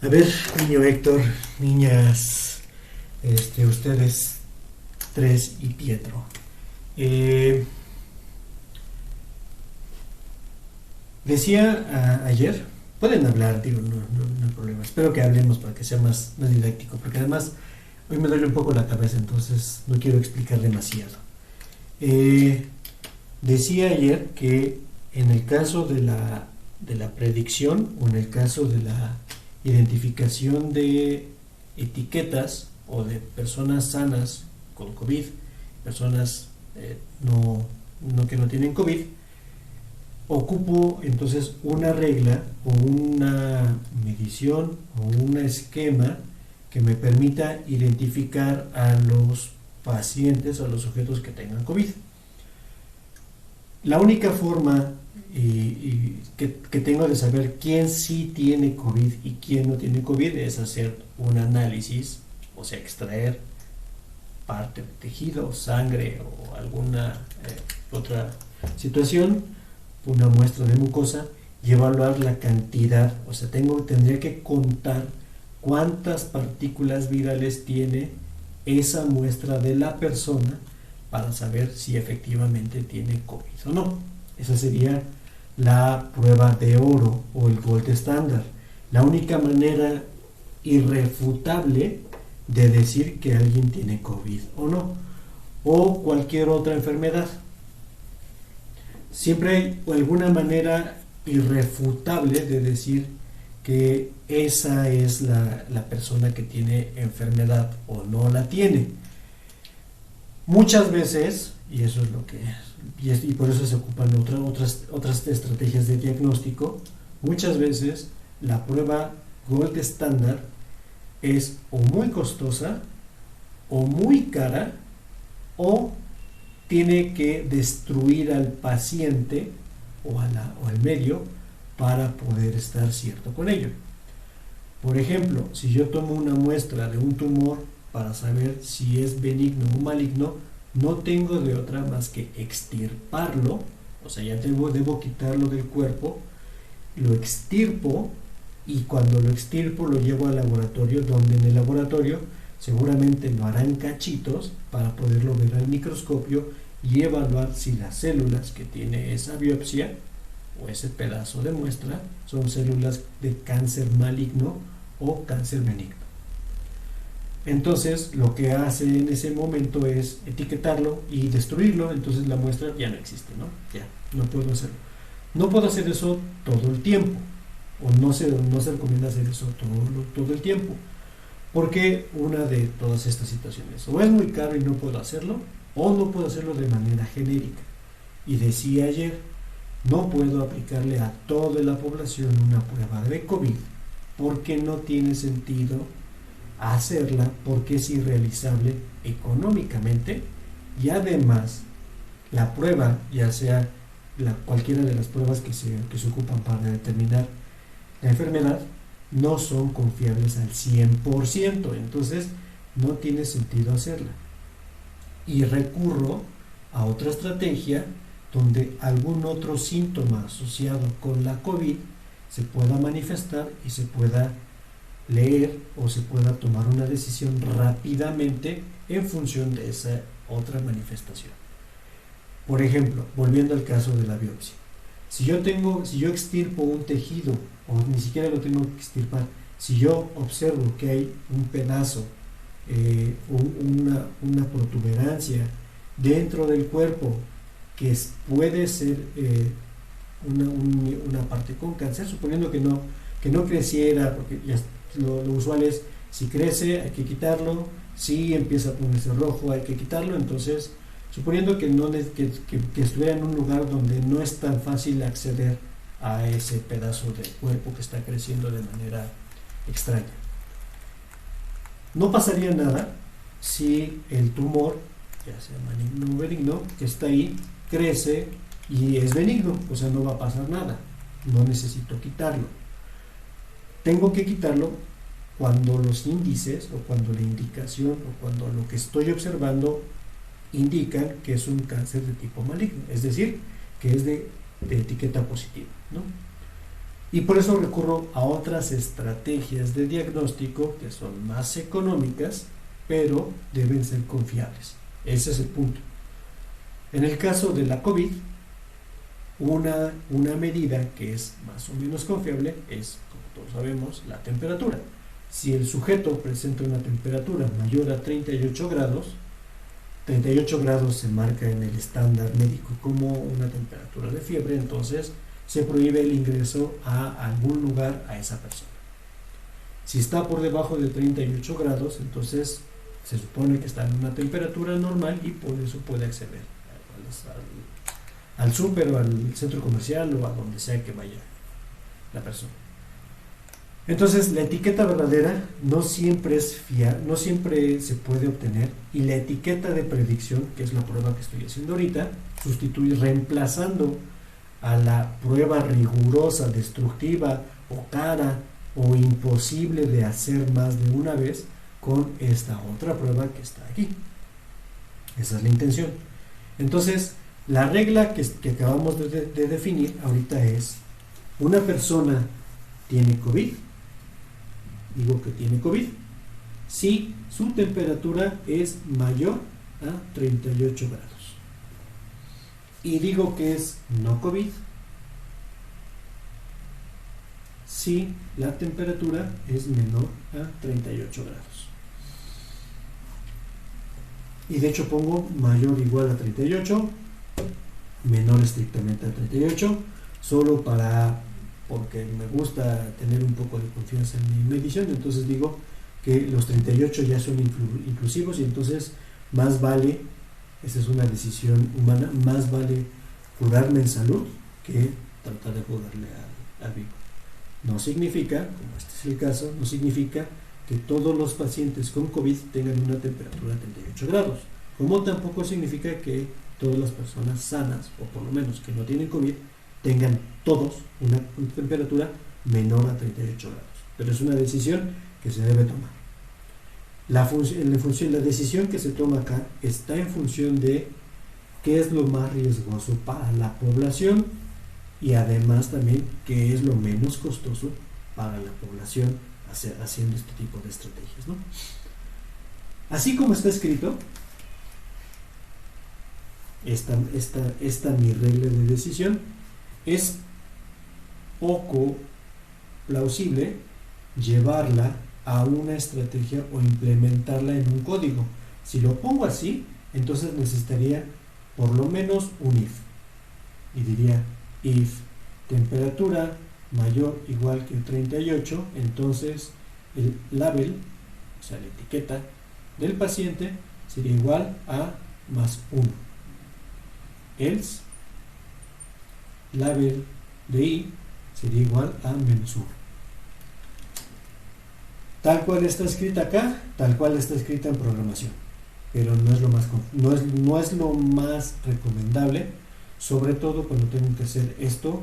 A ver, niño Héctor, niñas, ustedes tres y Pietro. Eh, decía ayer, pueden hablar, digo, no hay problema. Espero que hablemos para que sea más didáctico, porque además hoy me duele un poco la cabeza, entonces no quiero explicar demasiado. Eh, decía ayer que en el caso de la predicción o en el caso de la identificación de etiquetas o de personas sanas con COVID, personas que no tienen COVID, ocupo entonces una regla o una medición o un esquema que me permita identificar a los pacientes o a los sujetos que tengan COVID. La única forma que tengo de saber quién sí tiene COVID y quién no tiene COVID es hacer un análisis, o sea, extraer parte de tejido, sangre o alguna otra situación, una muestra de mucosa y evaluar la cantidad, o sea, tendría que contar cuántas partículas virales tiene esa muestra de la persona para saber si efectivamente tiene COVID o no. Esa sería la prueba de oro o el gold estándar. La única manera irrefutable de decir que alguien tiene COVID o no, o cualquier otra enfermedad. Siempre hay alguna manera irrefutable de decir que esa es la persona que tiene enfermedad o no la tiene. Muchas veces, y eso es lo que y por eso se ocupan otras estrategias de diagnóstico, muchas veces la prueba gold estándar es o muy costosa o muy cara o tiene que destruir al paciente o al medio para poder estar cierto con ello. Por ejemplo, si yo tomo una muestra de un tumor para saber si es benigno o maligno, no tengo de otra más que extirparlo, o sea, ya debo quitarlo del cuerpo, lo extirpo y cuando lo extirpo lo llevo al laboratorio, donde en el laboratorio seguramente lo harán cachitos para poderlo ver al microscopio y evaluar si las células que tiene esa biopsia o ese pedazo de muestra son células de cáncer maligno o cáncer benigno. Entonces lo que hace en ese momento es etiquetarlo y destruirlo, entonces la muestra ya no existe, ¿no? Ya, no puedo hacerlo. No puedo hacer eso todo el tiempo, o no se recomienda hacer eso todo el tiempo, porque una de todas estas situaciones, o es muy caro y no puedo hacerlo, o no puedo hacerlo de manera genérica. Y decía ayer, no puedo aplicarle a toda la población una prueba de COVID, porque no tiene sentido hacerla, porque es irrealizable económicamente, y además la prueba, ya sea cualquiera de las pruebas que se ocupan para determinar la enfermedad, no son confiables al 100%, entonces no tiene sentido hacerla. Y recurro a otra estrategia donde algún otro síntoma asociado con la COVID se pueda manifestar y se pueda leer o se pueda tomar una decisión rápidamente en función de esa otra manifestación. Por ejemplo, volviendo al caso de la biopsia, si yo extirpo un tejido o ni siquiera lo tengo que extirpar, si yo observo que hay un pedazo, una protuberancia dentro del cuerpo que puede ser una parte con cáncer, suponiendo que no creciera, porque ya lo usual es, si crece hay que quitarlo, si empieza a ponerse rojo hay que quitarlo. Entonces, suponiendo que estuviera en un lugar donde no es tan fácil acceder a ese pedazo de cuerpo que está creciendo de manera extraña, no pasaría nada si el tumor, ya sea maligno o benigno, que está ahí, crece y es benigno, o sea, no va a pasar nada, no necesito quitarlo. Tengo que quitarlo cuando los índices o cuando la indicación o cuando lo que estoy observando indican que es un cáncer de tipo maligno, es decir, que es de etiqueta positiva, ¿no? Y por eso recurro a otras estrategias de diagnóstico que son más económicas, pero deben ser confiables. Ese es el punto. En el caso de la COVID, una medida que es más o menos confiable es, como todos sabemos, la temperatura. Si el sujeto presenta una temperatura mayor a 38 grados, 38 grados se marca en el estándar médico como una temperatura de fiebre, entonces se prohíbe el ingreso a algún lugar a esa persona. Si está por debajo de 38 grados, entonces se supone que está en una temperatura normal y por eso puede acceder al súper o al centro comercial o a donde sea que vaya la persona. Entonces la etiqueta verdadera no siempre es fiable, no siempre se puede obtener, y la etiqueta de predicción, que es la prueba que estoy haciendo ahorita, reemplazando a la prueba rigurosa, destructiva o cara o imposible de hacer más de una vez con esta otra prueba que está aquí. Esa es la intención. Entonces, la regla que acabamos de definir ahorita es: una persona tiene COVID, digo que tiene COVID, si su temperatura es mayor a 38 grados. Y digo que es no COVID si la temperatura es menor a 38 grados. Y de hecho pongo mayor o igual a 38, menor estrictamente a 38, solo porque me gusta tener un poco de confianza en mi medición. Entonces digo que los 38 ya son inclusivos, y entonces más vale, esa es una decisión humana, más vale curarme en salud que tratar de curarle al vivo. No significa, como este es el caso, no significa que todos los pacientes con COVID tengan una temperatura de 38 grados, como tampoco significa que todas las personas sanas, o por lo menos que no tienen COVID, tengan todos una temperatura menor a 38 grados. Pero es una decisión que se debe tomar. La decisión que se toma acá está en función de qué es lo más riesgoso para la población, y además también qué es lo menos costoso para la población haciendo este tipo de estrategias, ¿no? Así como está escrito, esta mi regla de decisión, es poco plausible llevarla a una estrategia o implementarla en un código. Si lo pongo así, entonces necesitaría por lo menos un if, y diría if temperatura mayor o igual que 38, entonces el label, o sea la etiqueta del paciente, sería igual a más 1. Else label de i sería igual a menos 1. Tal cual está escrita acá, tal cual está escrita en programación, pero no es lo más recomendable, sobre todo cuando tengo que hacer esto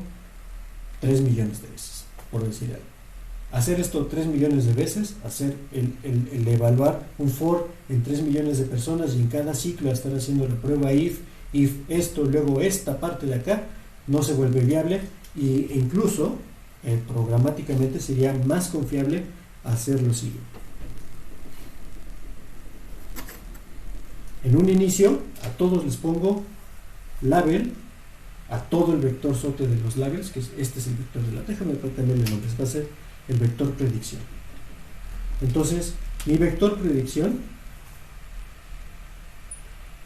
3 millones de veces, por decir algo. Hacer esto 3 millones de veces, hacer el evaluar un for en 3 millones de personas, y en cada ciclo estar haciendo la prueba if esto, luego esta parte de acá, no se vuelve viable, e incluso programáticamente sería más confiable hacer lo siguiente. En un inicio a todos les pongo label, a todo el vector SOTE de los labels, que este es el vector de la, déjame cambiarle el nombre, va a ser el vector predicción. Entonces mi vector predicción,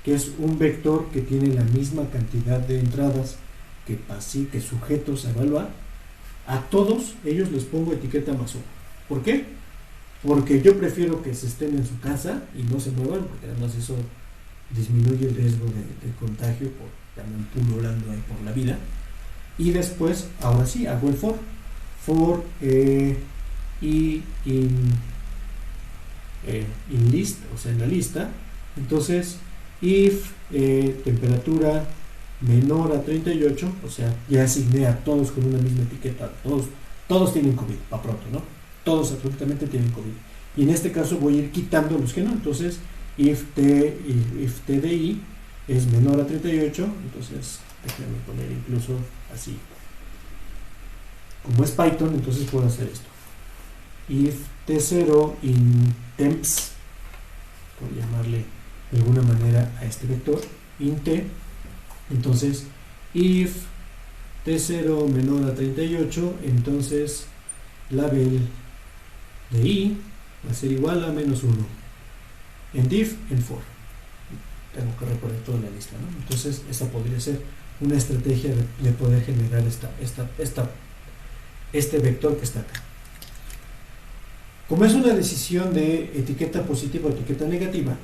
que es un vector que tiene la misma cantidad de entradas que sujetos a evaluar, a todos ellos les pongo etiqueta más 1. ¿Por qué? Porque yo prefiero que se estén en su casa y no se muevan, porque además eso disminuye el riesgo de contagio por también pululando ahí por la vida. Y después, ahora sí, hago el for y in list, o sea en la lista. Entonces if temperatura menor a 38, o sea ya asigné a todos con una misma etiqueta, todos tienen COVID, para pronto, ¿no? Todos absolutamente tienen COVID, y en este caso voy a ir quitando los que no. Entonces if t de i es menor a 38, entonces déjame poner incluso así, Como es Python, entonces puedo hacer esto. If t0 in temps, por llamarle de alguna manera a este vector, int t, entonces if t0 menor a 38, entonces label de i va a ser igual a -1. En div, en for. Tengo que recorrer toda la lista, ¿no? Entonces, esa podría ser una estrategia de poder generar este vector que está acá. Como es una decisión de etiqueta positiva o etiqueta negativa,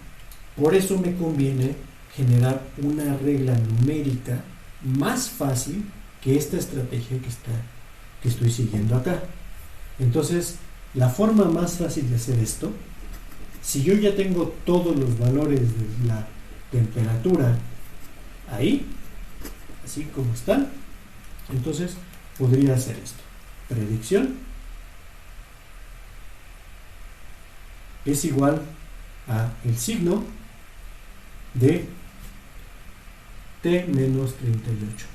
por eso me conviene generar una regla numérica más fácil que esta estrategia que estoy siguiendo acá. Entonces, la forma más fácil de hacer esto, si yo ya tengo todos los valores de la temperatura ahí, así como están, entonces podría hacer esto. Predicción es igual a el signo de t menos 38.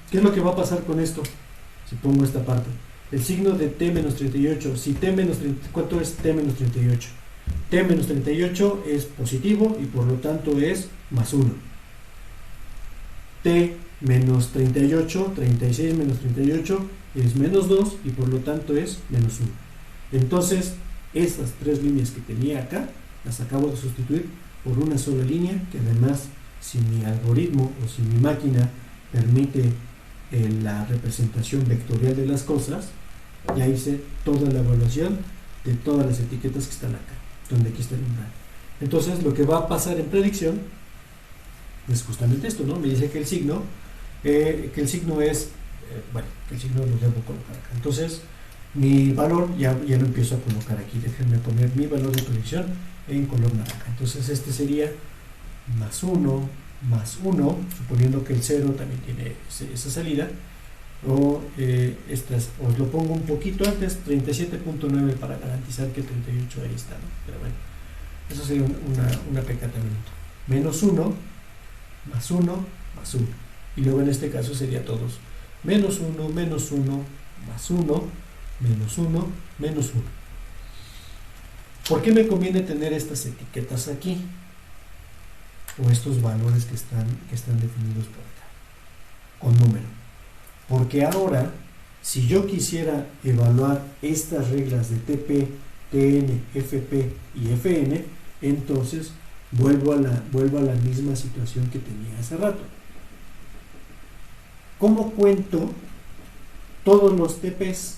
¿Qué es lo que va a pasar con esto? Si pongo esta parte. El signo de t menos 38. Si t menos 30, ¿cuánto es t menos 38? T menos 38 es positivo y por lo tanto es más 1. T menos 38, 36 menos 38 es menos 2 y por lo tanto es menos 1. Entonces, estas tres líneas que tenía acá, las acabo de sustituir por una sola línea, que además, si mi algoritmo o si mi máquina permite la representación vectorial de las cosas, ya hice toda la evaluación de todas las etiquetas que están acá, donde aquí está el umbral. Entonces, lo que va a pasar en predicción es justamente esto, ¿no? Me dice que el signo es, que el signo lo debo colocar acá. Entonces, mi valor ya lo empiezo a colocar aquí. Déjenme poner mi valor de predicción en color naranja. Entonces, este sería más 1, suponiendo que el 0 también tiene esa salida, o os lo pongo un poquito antes, 37.9 para garantizar que 38 ahí está, ¿no? Pero bueno, eso sería una pecatamiento. Menos 1, más 1, más 1. Y luego en este caso sería todos menos 1, menos 1, más 1, menos 1, menos 1. ¿Por qué me conviene tener estas etiquetas aquí? O estos valores que están definidos por acá, con número. Porque ahora, si yo quisiera evaluar estas reglas de TP, TN, FP y FN, entonces vuelvo a la misma situación que tenía hace rato. ¿Cómo cuento todos los TPs?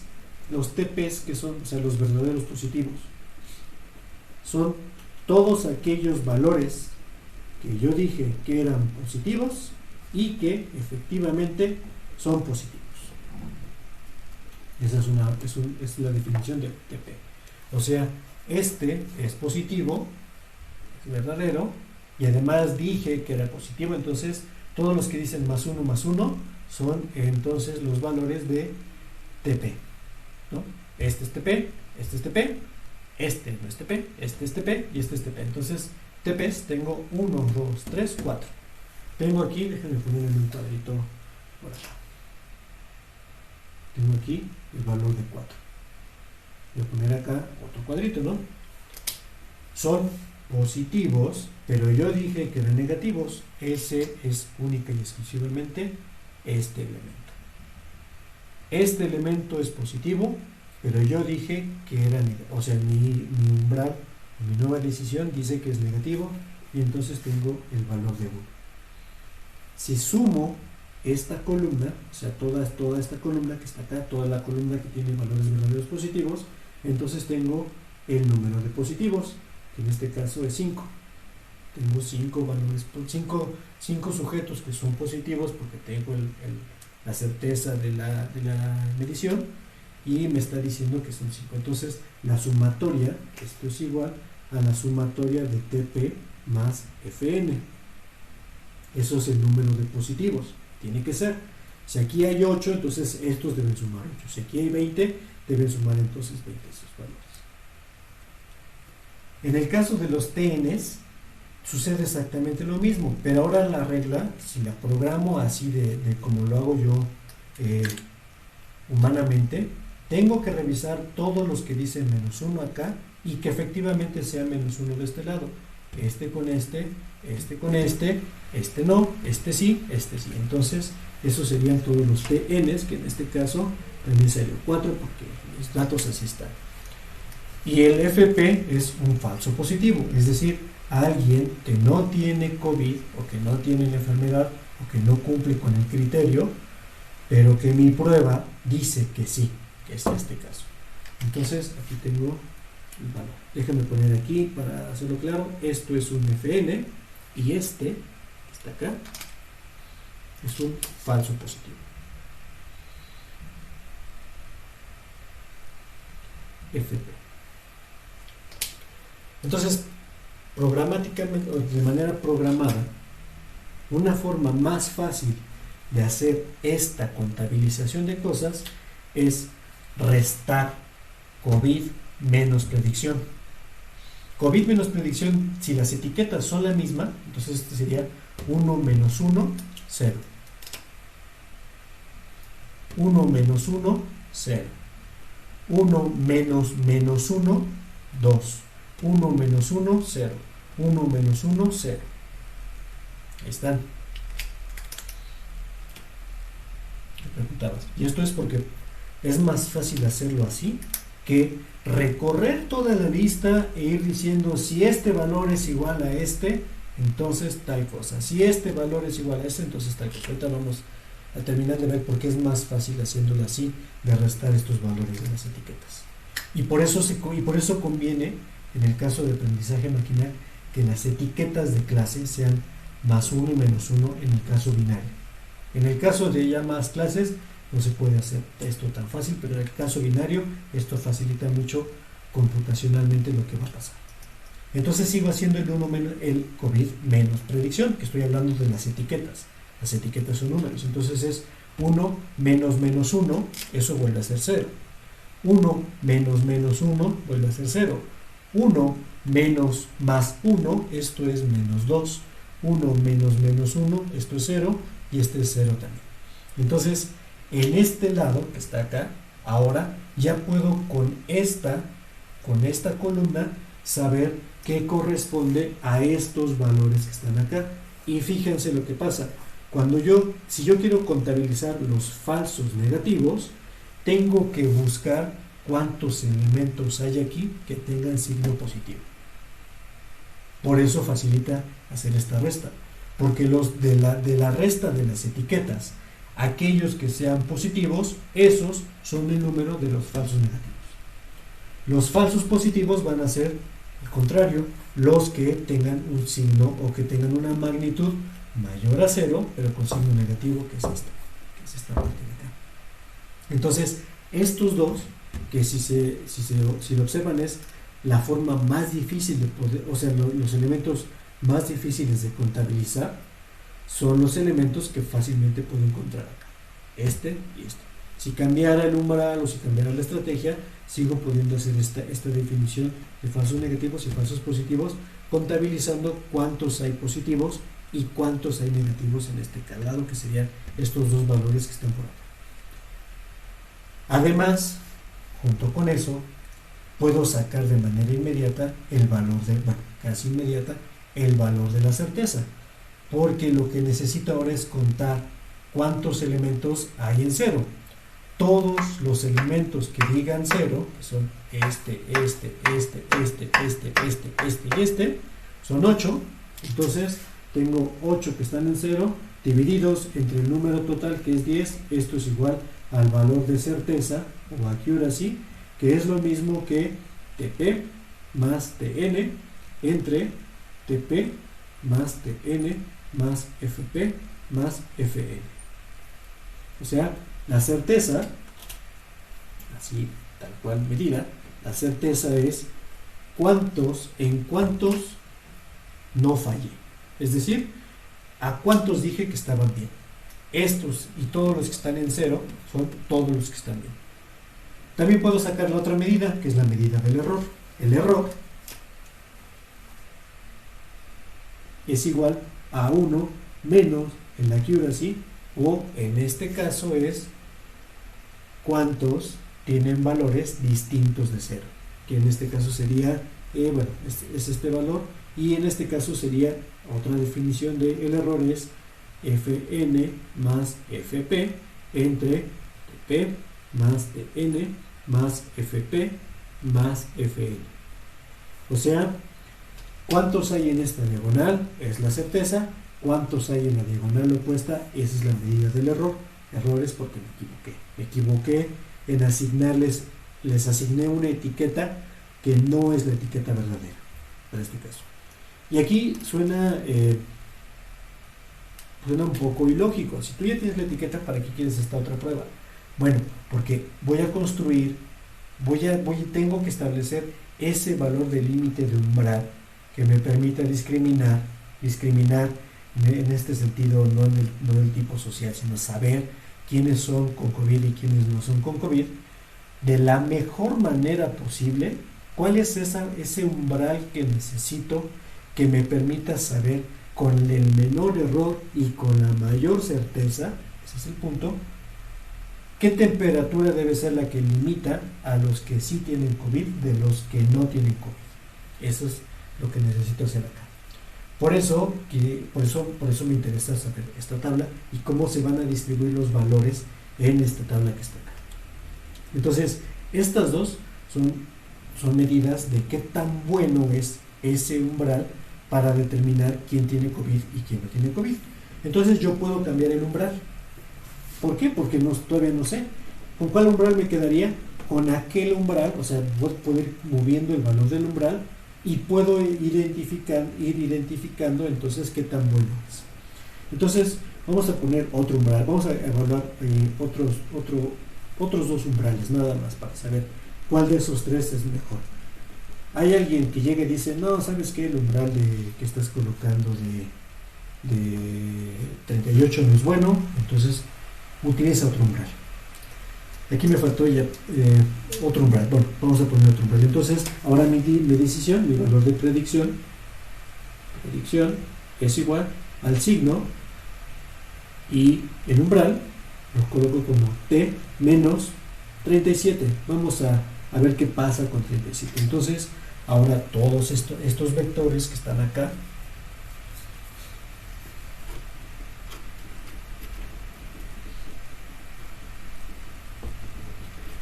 Los TPs que son, o sea, los verdaderos positivos, son todos aquellos valores que yo dije que eran positivos y que efectivamente son positivos. Esa es la definición de TP. O sea, este es positivo, es verdadero, y además dije que era positivo, entonces todos los que dicen más 1 son entonces los valores de TP, ¿no? Este es TP, este es TP, este no es TP, este es TP y este es TP. Entonces, TPs tengo 1, 2, 3, 4. Tengo aquí, déjenme poner en un cuadrito por acá. Tengo aquí el valor de 4. Voy a poner acá otro cuadrito, ¿no? Son positivos, pero yo dije que eran negativos. Ese es única y exclusivamente este elemento. Este elemento es positivo, pero yo dije que era negativo. O sea, mi umbral, mi nueva decisión dice que es negativo y entonces tengo el valor de 1. Si sumo esta columna, o sea, toda esta columna que está acá, toda la columna que tiene valores verdaderos positivos, entonces tengo el número de positivos, que en este caso es 5. Tengo 5 valores, 5 sujetos que son positivos porque tengo la certeza de la medición y me está diciendo que son 5. Entonces, la sumatoria, esto es igual a la sumatoria de TP más FN. Eso es el número de positivos. Tiene que ser. Si aquí hay 8, entonces estos deben sumar 8. Si aquí hay 20, deben sumar entonces 20 esos valores. En el caso de los TNs, sucede exactamente lo mismo, pero ahora la regla, si la programo así de como lo hago yo humanamente, tengo que revisar todos los que dicen -1 acá y que efectivamente sea -1 de este lado. Este con este con este no, este sí, este sí. Entonces, esos serían todos los TNs, que en este caso también sería 4 porque los datos así están. Y el FP es un falso positivo, es decir, alguien que no tiene COVID o que no tiene la enfermedad o que no cumple con el criterio, pero que mi prueba dice que sí, que es este caso. Entonces, aquí tengo el valor. Déjenme poner aquí para hacerlo claro. Esto es un FN y este, que está acá, es un falso positivo. FP. Entonces, programáticamente o de manera programada, una forma más fácil de hacer esta contabilización de cosas es restar COVID menos predicción. COVID menos predicción, si las etiquetas son la misma, entonces este sería 1 menos 1, 0. 1 menos 1, 0. 1 menos menos 1, 2. 1 menos 1, 0. 1 menos 1, 0. Ahí están. ¿Qué preguntabas? Y esto es porque es más fácil hacerlo así que recorrer toda la lista e ir diciendo si este valor es igual a este, entonces tal cosa. Si este valor es igual a este, entonces tal cosa. Ahorita vamos a terminar de ver por qué es más fácil haciéndolo así, de restar estos valores de las etiquetas. Y por eso conviene, en el caso de aprendizaje maquinal, que las etiquetas de clase sean +1 y -1 en el caso binario. En el caso de ya más clases, no se puede hacer esto tan fácil, pero en el caso binario, esto facilita mucho computacionalmente lo que va a pasar. Entonces sigo haciendo el COVID menos predicción, que estoy hablando de las etiquetas. Las etiquetas son números, entonces es 1 menos menos 1, eso vuelve a ser 0. 1 menos menos 1 vuelve a ser 0. 1 menos más 1, esto es -2. 1 menos menos 1, esto es 0, y este es 0 también. Entonces, en este lado, que está acá, ahora ya puedo con esta columna saber qué corresponde a estos valores que están acá. Y fíjense lo que pasa. Si yo quiero contabilizar los falsos negativos, tengo que buscar cuántos elementos hay aquí que tengan signo positivo. Por eso facilita hacer esta resta, porque los de la resta de las etiquetas, aquellos que sean positivos, esos son el número de los falsos negativos. Los falsos positivos van a ser, al contrario, los que tengan un signo o que tengan una magnitud mayor a 0, pero con signo negativo, que es esta parte de acá. Entonces, estos dos, que si lo observan es la forma más difícil de poder, o sea, los elementos más difíciles de contabilizar, son los elementos que fácilmente puedo encontrar acá, este y este. Si cambiara el umbral o si cambiara la estrategia, sigo pudiendo hacer esta definición de falsos negativos y falsos positivos, contabilizando cuántos hay positivos y cuántos hay negativos en este lado, que serían estos dos valores que están por acá. Además, junto con eso, puedo sacar de manera inmediata el valor casi inmediata, el valor de la certeza, porque lo que necesito ahora es contar cuántos elementos hay en 0. Todos los elementos que digan 0, que son este y este, son 8. Entonces tengo 8 que están en 0, divididos entre el número total, que es 10. Esto es igual al valor de certeza o accuracy, que es lo mismo que TP más TN entre TP más TN más FP más FN. O sea, la certeza, así tal cual medida, la certeza es en cuántos no fallé. Es decir, a cuántos dije que estaban bien. Estos y todos los que están en 0 son todos los que están bien. También puedo sacar la otra medida, que es la medida del error. El error es igual a 1 menos el accuracy, o en este caso es cuántos tienen valores distintos de 0, que en este caso sería, bueno, es este valor, y en este caso sería otra definición de el error es Fn más Fp entre P más Tn más Fp más Fn. O sea, ¿cuántos hay en esta diagonal? Es la certeza. ¿Cuántos hay en la diagonal opuesta? Esa es la medida del error. Error es porque me equivoqué en asignarles, les asigné una etiqueta que no es la etiqueta verdadera, en este caso. Y aquí suena un poco ilógico. Si tú ya tienes la etiqueta, ¿para qué quieres esta otra prueba? Bueno, porque voy a construir, tengo que establecer ese valor de límite de umbral que me permita discriminar en este sentido, no en el tipo social, sino saber quiénes son con COVID y quiénes no son con COVID, de la mejor manera posible, cuál es ese umbral que necesito que me permita saber con el menor error y con la mayor certeza, ese es el punto, qué temperatura debe ser la que limita a los que sí tienen COVID de los que no tienen COVID. Eso es lo que necesito hacer acá. Por eso me interesa saber esta tabla y cómo se van a distribuir los valores en esta tabla que está acá. Entonces, estas dos son medidas de qué tan bueno es ese umbral para determinar quién tiene COVID y quién no tiene COVID. Entonces yo puedo cambiar el umbral. ¿Por qué? Porque todavía no sé. ¿Con cuál umbral me quedaría? Con aquel umbral, o sea, puedo ir moviendo el valor del umbral y puedo ir identificando entonces qué tan bueno es. Entonces, vamos a poner otro umbral, vamos a evaluar otros dos umbrales, nada más, para saber cuál de esos tres es mejor. Hay alguien que llega y dice, no, ¿sabes qué? El umbral que estás colocando de 38 no es bueno, entonces utiliza otro umbral. Aquí me faltó ya otro umbral. Bueno, vamos a poner otro umbral. Entonces, ahora mi decisión, mi valor de predicción es igual al signo y el umbral lo coloco como t menos 37. Vamos a ver qué pasa con 37. Entonces, ahora todos estos vectores que están acá,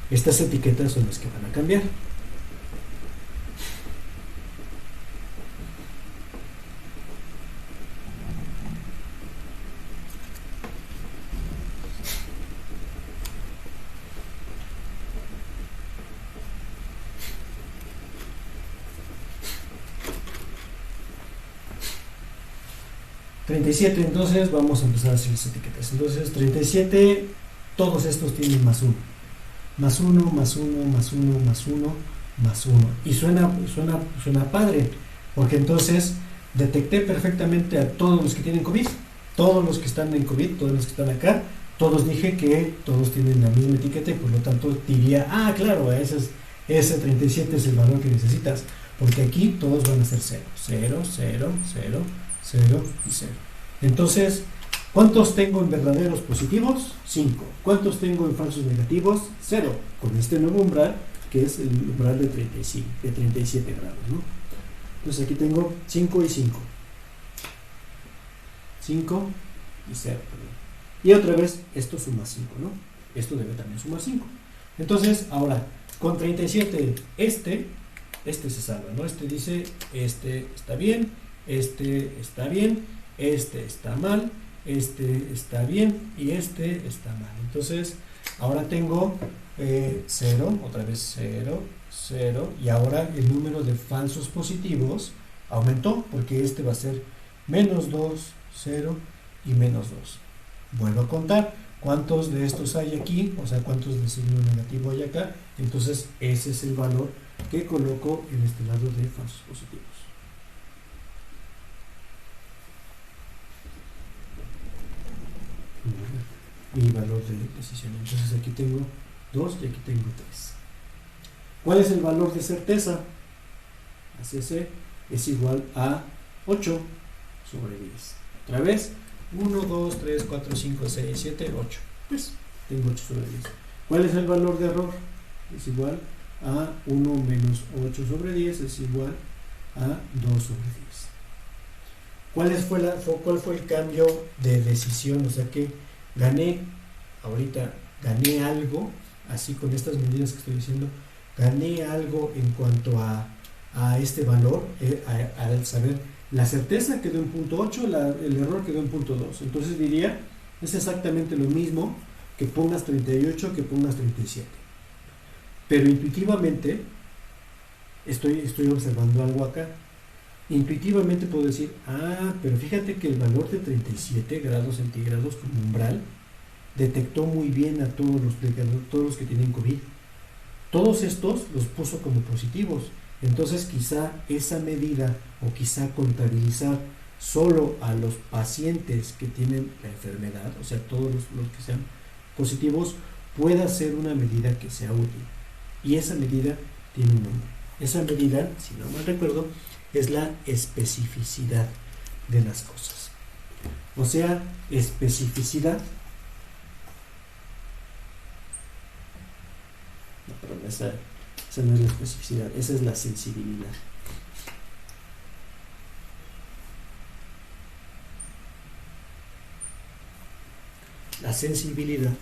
estas etiquetas son las que van a cambiar. $37, entonces vamos a empezar a hacer las etiquetas. Entonces, 37, todos estos tienen más 1. Más 1, más 1, más 1, más 1, más 1. Y suena padre, porque entonces detecté perfectamente a todos los que tienen COVID, todos los que están en COVID, todos los que están acá, todos dije que todos tienen la misma etiqueta y por lo tanto diría, claro, ese 37 es el valor que necesitas, porque aquí todos van a ser 0, 0, 0, 0, 0 y 0. Entonces, ¿cuántos tengo en verdaderos positivos? 5. ¿Cuántos tengo en falsos negativos? 0. Con este nuevo umbral, que es el umbral de 37 grados, ¿no? Entonces aquí tengo 5 y 5. 5 y 0, perdón. Y otra vez, esto suma 5, ¿no? Esto debe también sumar 5. Entonces, ahora, con 37, este se salva, ¿no? Este dice, este está bien, este está bien, este está mal, este está bien y este está mal. Entonces, ahora tengo 0, otra vez 0, 0, y ahora el número de falsos positivos aumentó, porque este va a ser menos 2, 0 y menos 2. Vuelvo a contar cuántos de estos hay aquí, o sea, cuántos de signo negativo hay acá. Entonces, ese es el valor que coloco en este lado de falsos positivos. Mi valor de decisión. Entonces aquí tengo 2 y aquí tengo 3. ¿Cuál es el valor de certeza? ACC es igual a 8 sobre 10. Otra vez, 1, 2, 3, 4, 5, 6, 7, 8. Pues tengo 8 sobre 10. ¿Cuál es el valor de error? Es igual a 1 menos 8 sobre 10 es igual a 2 sobre 10. ¿Cuál fue el cambio de decisión? O sea que ahorita gané algo, así con estas medidas que estoy diciendo, gané algo en cuanto a este valor, al saber la certeza quedó en punto 8, el error quedó en punto 2. Entonces diría, es exactamente lo mismo que pongas 38 que pongas 37. Pero intuitivamente, estoy observando algo acá. Intuitivamente puedo decir, pero fíjate que el valor de 37 grados centígrados como umbral detectó muy bien a todos los que tienen COVID. Todos estos los puso como positivos. Entonces quizá esa medida o quizá contabilizar solo a los pacientes que tienen la enfermedad, o sea, todos los que sean positivos, pueda ser una medida que sea útil. Y esa medida tiene un nombre. Esa medida, si no mal recuerdo, es la especificidad de las cosas. O sea, especificidad. No, perdón, esa no es la especificidad, esa es la sensibilidad. La sensibilidad,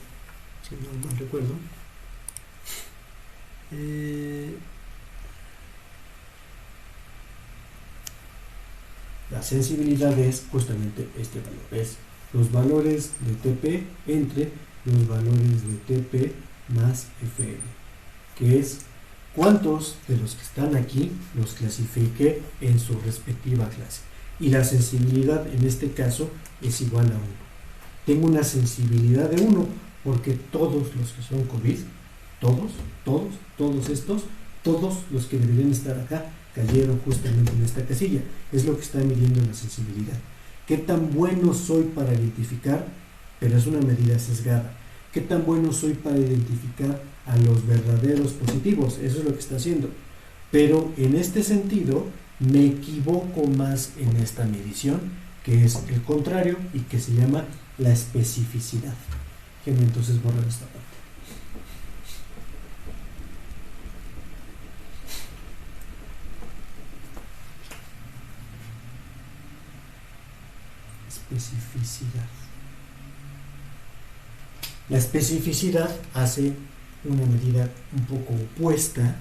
si no mal recuerdo, la sensibilidad es justamente este valor, es los valores de TP entre los valores de TP más FM, que es cuántos de los que están aquí los clasifique en su respectiva clase. Y la sensibilidad en este caso es igual a 1. Tengo una sensibilidad de 1 porque todos los que son COVID, todos estos, todos los que deberían estar acá, cayeron justamente en esta casilla. Es lo que está midiendo la sensibilidad. ¿Qué tan bueno soy para identificar? Pero es una medida sesgada. ¿Qué tan bueno soy para identificar a los verdaderos positivos? Eso es lo que está haciendo. Pero en este sentido, me equivoco más en esta medición, que es el contrario y que se llama la especificidad. Déjenme entonces borrar esta parte. Especificidad. La especificidad hace una medida un poco opuesta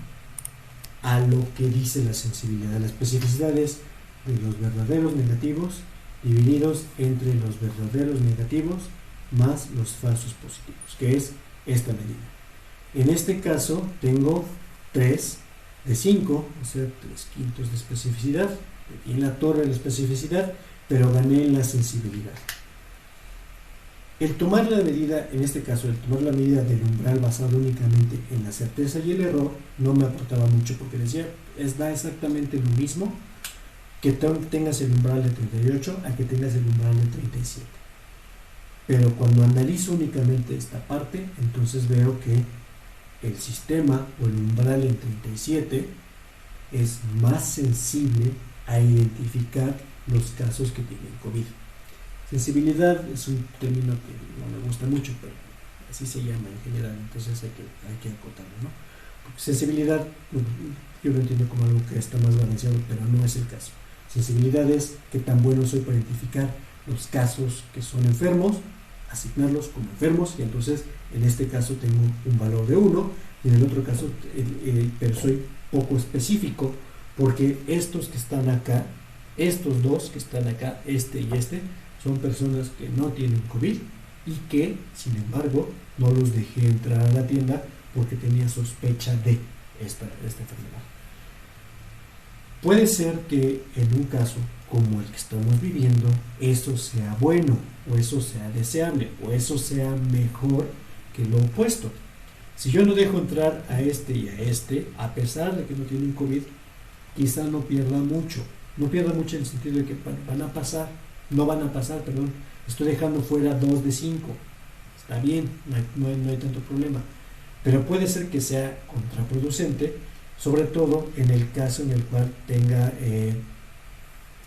a lo que dice la sensibilidad. La especificidad es de los verdaderos negativos divididos entre los verdaderos negativos más los falsos positivos, que es esta medida. En este caso tengo 3 de 5, o sea, 3/5 de especificidad, y en la torre de la especificidad, pero gané en la sensibilidad. El tomar la medida, en este caso, el tomar la medida del umbral basado únicamente en la certeza y el error, no me aportaba mucho porque decía, da exactamente lo mismo que tengas el umbral de 38 a que tengas el umbral de 37. Pero cuando analizo únicamente esta parte, entonces veo que el sistema o el umbral en 37 es más sensible a identificar los casos que tienen COVID. Sensibilidad es un término que no me gusta mucho, pero así se llama en general, entonces hay que acotarlo, ¿no? Porque sensibilidad, yo lo entiendo como algo que está más balanceado, pero no es el caso. Sensibilidad es qué tan bueno soy para identificar los casos que son enfermos, asignarlos como enfermos, y entonces en este caso tengo un valor de 1, y en el otro caso, pero soy poco específico, porque estos que están acá, estos dos que están acá, este y este, son personas que no tienen COVID y que, sin embargo, no los dejé entrar a la tienda porque tenía sospecha de esta enfermedad. Puede ser que en un caso como el que estamos viviendo, eso sea bueno, o eso sea deseable, o eso sea mejor que lo opuesto. Si yo no dejo entrar a este y a este, a pesar de que no tienen COVID, quizá no pierda mucho en el sentido de que no van a pasar, estoy dejando fuera 2 de 5, está bien, no hay tanto problema, pero puede ser que sea contraproducente, sobre todo en el caso en el cual tenga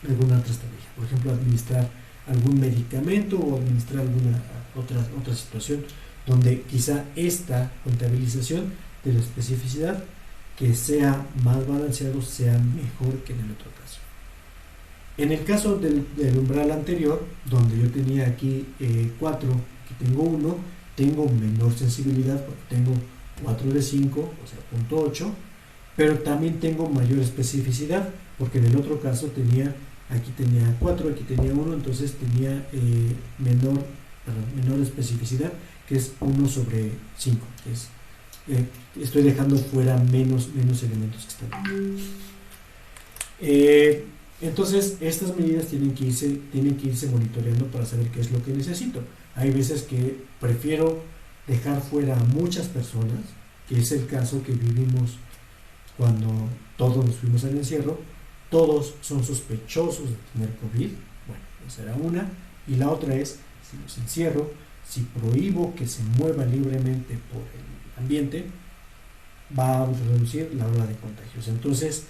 alguna otra estrategia, por ejemplo, administrar algún medicamento o administrar alguna otra situación donde quizá esta contabilización de la especificidad que sea más balanceado sea mejor que en el otro caso. En el caso del umbral anterior, donde yo tenía aquí 4, aquí tengo 1, tengo menor sensibilidad porque tengo 4 de 5, o sea, 0.8, pero también tengo mayor especificidad porque en el otro caso aquí tenía 4, aquí tenía 1, entonces tenía menor especificidad, que es 1 sobre 5, que es, estoy dejando fuera menos elementos que están aquí. Entonces estas medidas tienen que irse monitoreando para saber qué es lo que necesito. Hay veces que prefiero dejar fuera a muchas personas, que es el caso que vivimos cuando todos nos fuimos al encierro. Todos son sospechosos de tener COVID. Bueno, esa era una. Y la otra es, si los encierro, si prohíbo que se muevan libremente por el ambiente, va a reducir la ola de contagios. Entonces,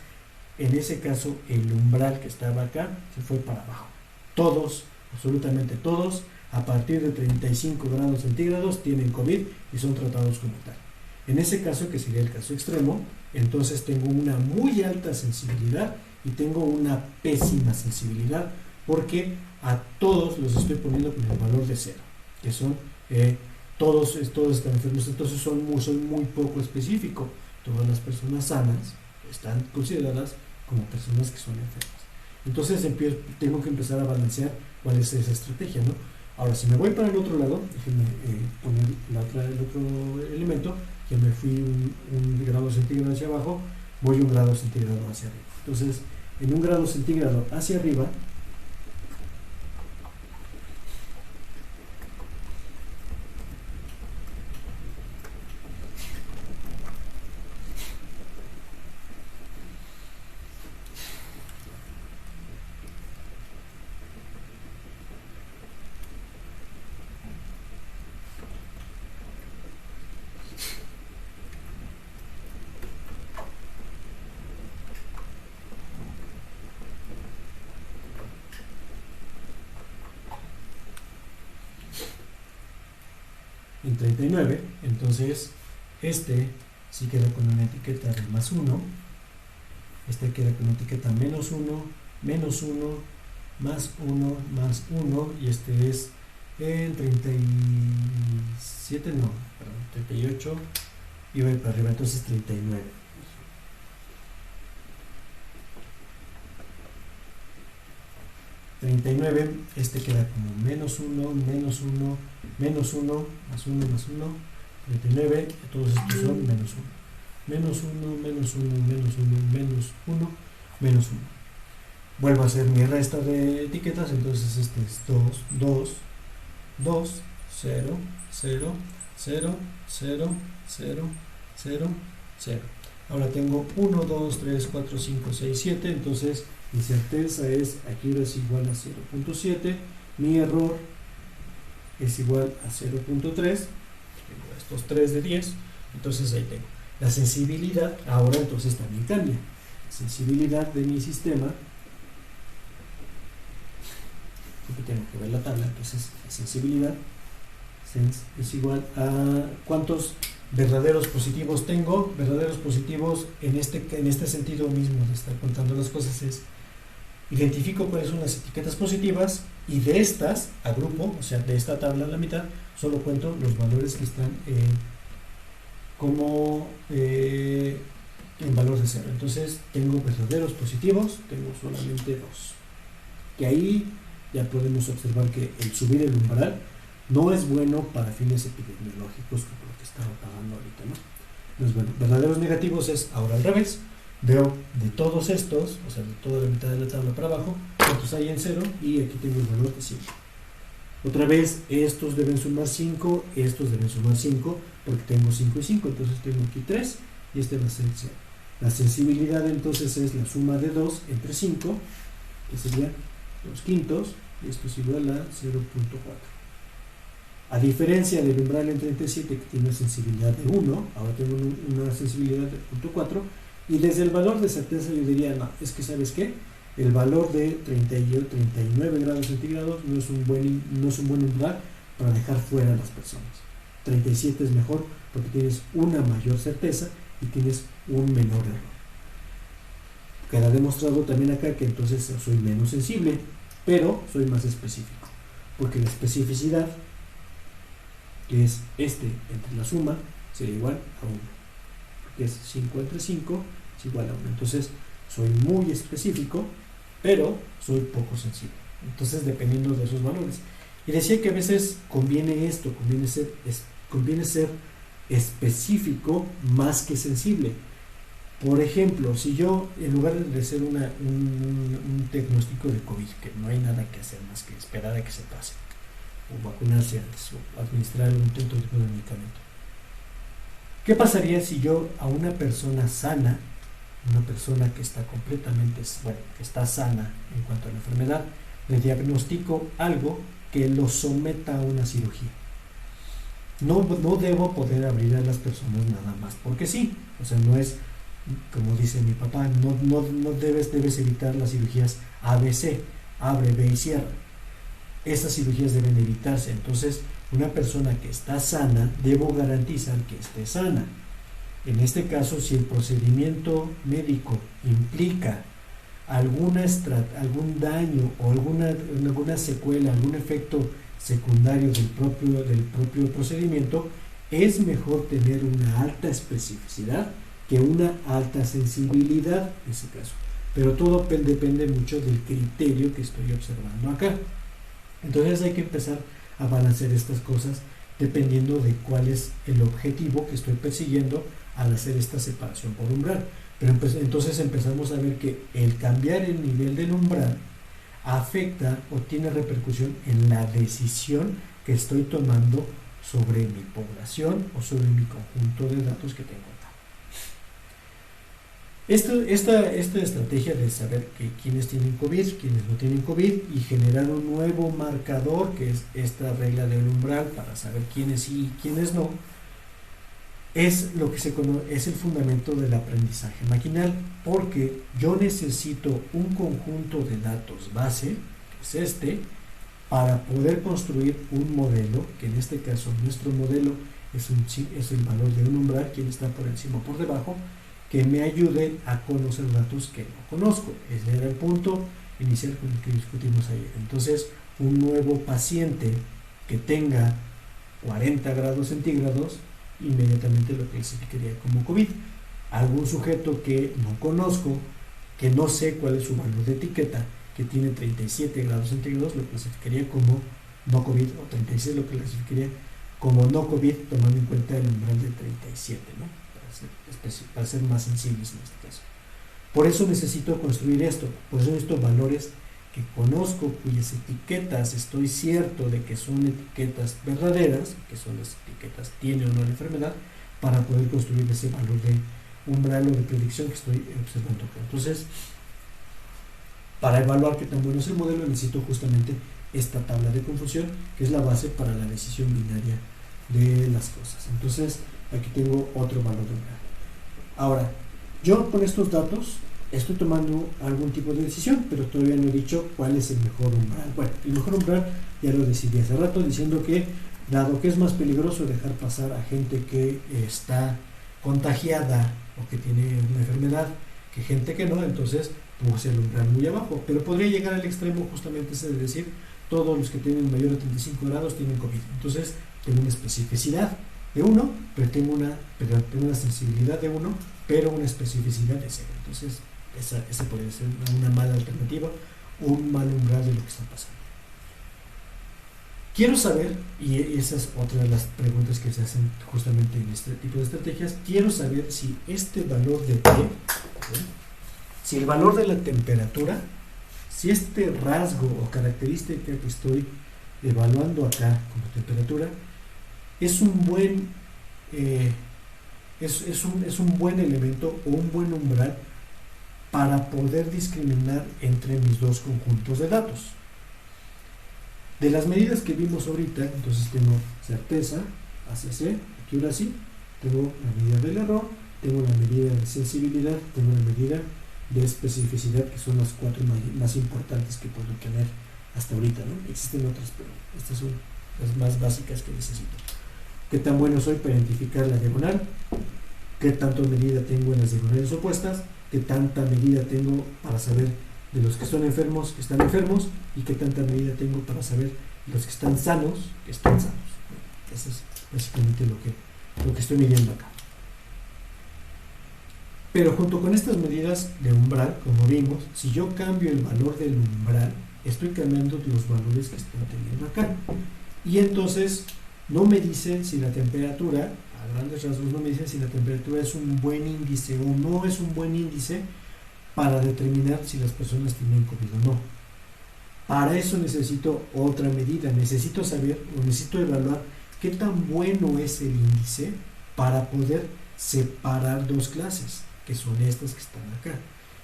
en ese caso, el umbral que estaba acá se fue para abajo. Todos, absolutamente todos, a partir de 35 grados centígrados tienen COVID y son tratados como tal. En ese caso, que sería el caso extremo, entonces tengo una muy alta sensibilidad y tengo una pésima sensibilidad porque a todos los estoy poniendo con el valor de 0, que son todos están enfermos, entonces son muy poco específico. Todas las personas sanas están consideradas como personas que son enfermas. Entonces tengo que empezar a balancear cuál es esa estrategia, ¿no? Ahora, si me voy para el otro lado, déjenme poner el otro elemento, que me fui un grado centígrado hacia abajo, voy un grado centígrado hacia arriba. Entonces, en un grado centígrado hacia arriba, en 39, entonces este sí queda con una etiqueta de más 1, este queda con una etiqueta menos 1, menos 1, más 1, más 1, y este es en 37, no, perdón, 38, y va para arriba, entonces 39. Este queda como menos 1, menos 1, menos 1, más 1, más 1, 39, todos estos son menos 1. Menos 1, menos 1, menos 1, menos 1, menos 1. Vuelvo a hacer mi resta de etiquetas, entonces este es 2, 2, 2, 0, 0, 0, 0, 0, 0, 0. Ahora tengo 1, 2, 3, 4, 5, 6, 7, entonces mi certeza es aquí es igual a 0.7, mi error es igual a 0.3, tengo estos 3 de 10, entonces ahí tengo. La sensibilidad ahora entonces también cambia. La sensibilidad de mi sistema, porque tengo que ver la tabla, entonces la sensibilidad es igual a cuántos verdaderos positivos tengo. Verdaderos positivos en este sentido mismo de estar contando las cosas es identifico cuáles son las etiquetas positivas y de estas agrupo, o sea, de esta tabla a la mitad, solo cuento los valores que están en valor de 0. Entonces tengo verdaderos positivos, tengo solamente 2. Que ahí ya podemos observar que el subir el umbral no es bueno para fines epidemiológicos como lo que estaba pagando ahorita, ¿no? No es bueno. Verdaderos negativos es ahora al revés. Veo de todos estos, o sea, de toda la mitad de la tabla para abajo, cuántos hay en 0 y aquí tengo el valor de 5. Otra vez, estos deben sumar 5, estos deben sumar 5, porque tengo 5 y 5, entonces tengo aquí 3 y este va a ser 0. La sensibilidad entonces es la suma de 2 entre 5, que sería 2 quintos, y esto es igual a 0.4. A diferencia del umbral en 37 que tiene una sensibilidad de 1, ahora tengo una sensibilidad de 0.4, y desde el valor de certeza yo diría, no, es que ¿sabes qué? El valor de 39 grados centígrados no es un buen umbral para dejar fuera a las personas. 37 es mejor porque tienes una mayor certeza y tienes un menor error. Queda demostrado también acá que entonces soy menos sensible, pero soy más específico, porque la especificidad, que es entre la suma, será igual a 1, porque es 5 entre 5 es igual a 1. Entonces soy muy específico, pero soy poco sensible. Entonces, dependiendo de esos valores. Y decía que a veces conviene ser específico más que sensible. Por ejemplo, si yo, en lugar de hacer un diagnóstico de COVID, que no hay nada que hacer más que esperar a que se pase, o vacunarse antes, o administrar un tipo de medicamento, ¿qué pasaría si yo a una persona sana, una persona que está completamente, que está sana en cuanto a la enfermedad, le diagnostico algo que lo someta a una cirugía? No debo poder abrir a las personas nada más porque sí. O sea, no es, como dice mi papá, no debes evitar las cirugías ABC, abre, ve y cierra. Estas cirugías deben evitarse. Entonces, una persona que está sana, debo garantizar que esté sana. En este caso, si el procedimiento médico implica algún daño o alguna secuela, algún efecto secundario del propio procedimiento, es mejor tener una alta especificidad que una alta sensibilidad en ese caso. Pero todo depende mucho del criterio que estoy observando acá. Entonces hay que empezar a balancear estas cosas dependiendo de cuál es el objetivo que estoy persiguiendo al hacer esta separación por umbral. Pero entonces empezamos a ver que el cambiar el nivel del umbral afecta o tiene repercusión en la decisión que estoy tomando sobre mi población o sobre mi conjunto de datos que tengo acá. Esta estrategia de saber que quiénes tienen COVID, quiénes no tienen COVID, y generar un nuevo marcador, que es esta regla del umbral, para saber quiénes sí y quiénes no, es lo que se conoce, es el fundamento del aprendizaje maquinal, porque yo necesito un conjunto de datos base, que es para poder construir un modelo, que en este caso nuestro modelo es el valor de un umbral, quien está por encima o por debajo, que me ayude a conocer datos que no conozco. Ese era el punto inicial con el que discutimos ayer. Entonces, un nuevo paciente que tenga 40 grados centígrados, inmediatamente lo clasificaría como COVID. Algún sujeto que no conozco, que no sé cuál es su valor de etiqueta, que tiene 37 grados centígrados, lo clasificaría como no COVID, o 36 lo clasificaría como no COVID, tomando en cuenta el umbral de 37, ¿no? Para ser más sensibles en este caso. Por eso necesito construir esto, por eso necesito valores que conozco, cuyas etiquetas estoy cierto de que son etiquetas verdaderas, que son las etiquetas tiene o no la enfermedad, para poder construir ese valor de umbral o de predicción que estoy observando acá. Entonces, para evaluar qué tan bueno es el modelo, necesito justamente esta tabla de confusión, que es la base para la decisión binaria de las cosas. Entonces, aquí tengo otro valor de umbral. Ahora, yo con estos datos estoy tomando algún tipo de decisión, pero todavía no he dicho cuál es el mejor umbral. Bueno, el mejor umbral ya lo decidí hace rato, diciendo que, dado que es más peligroso dejar pasar a gente que está contagiada o que tiene una enfermedad que gente que no, entonces puse el umbral muy abajo. Pero podría llegar al extremo justamente ese de decir, todos los que tienen mayor de 35 grados tienen COVID. Entonces tengo una especificidad de 1, pero tengo una sensibilidad de 1, pero una especificidad de 0. Entonces esa podría ser una mala alternativa, un mal umbral de lo que está pasando. Quiero saber, y esa es otra de las preguntas que se hacen justamente en este tipo de estrategias, quiero saber si este valor de T, si el valor de la temperatura, si este rasgo o característica que estoy evaluando acá como temperatura, es un buen elemento o un buen umbral para poder discriminar entre mis dos conjuntos de datos. De las medidas que vimos ahorita, entonces tengo certeza, ACC, accuracy, tengo la medida del error, tengo la medida de sensibilidad, tengo la medida de especificidad, que son las 4 más importantes que puedo tener hasta ahorita, ¿no? Existen otras, pero estas son las más básicas que necesito. qué tan bueno soy para identificar la diagonal, qué tanto medida tengo en las diagonales opuestas, qué tanta medida tengo para saber de los que son enfermos, que están enfermos, y qué tanta medida tengo para saber de los que están sanos, que están sanos. Eso es básicamente lo que estoy midiendo acá. Pero junto con estas medidas de umbral, como vimos, si yo cambio el valor del umbral, estoy cambiando los valores que están teniendo acá. Y entonces no me dicen si la temperatura, a grandes rasgos, no me dicen si la temperatura es un buen índice o no es un buen índice para determinar si las personas tienen COVID o no. Para eso necesito otra medida, necesito saber o necesito evaluar qué tan bueno es el índice para poder separar dos clases, que son estas que están acá.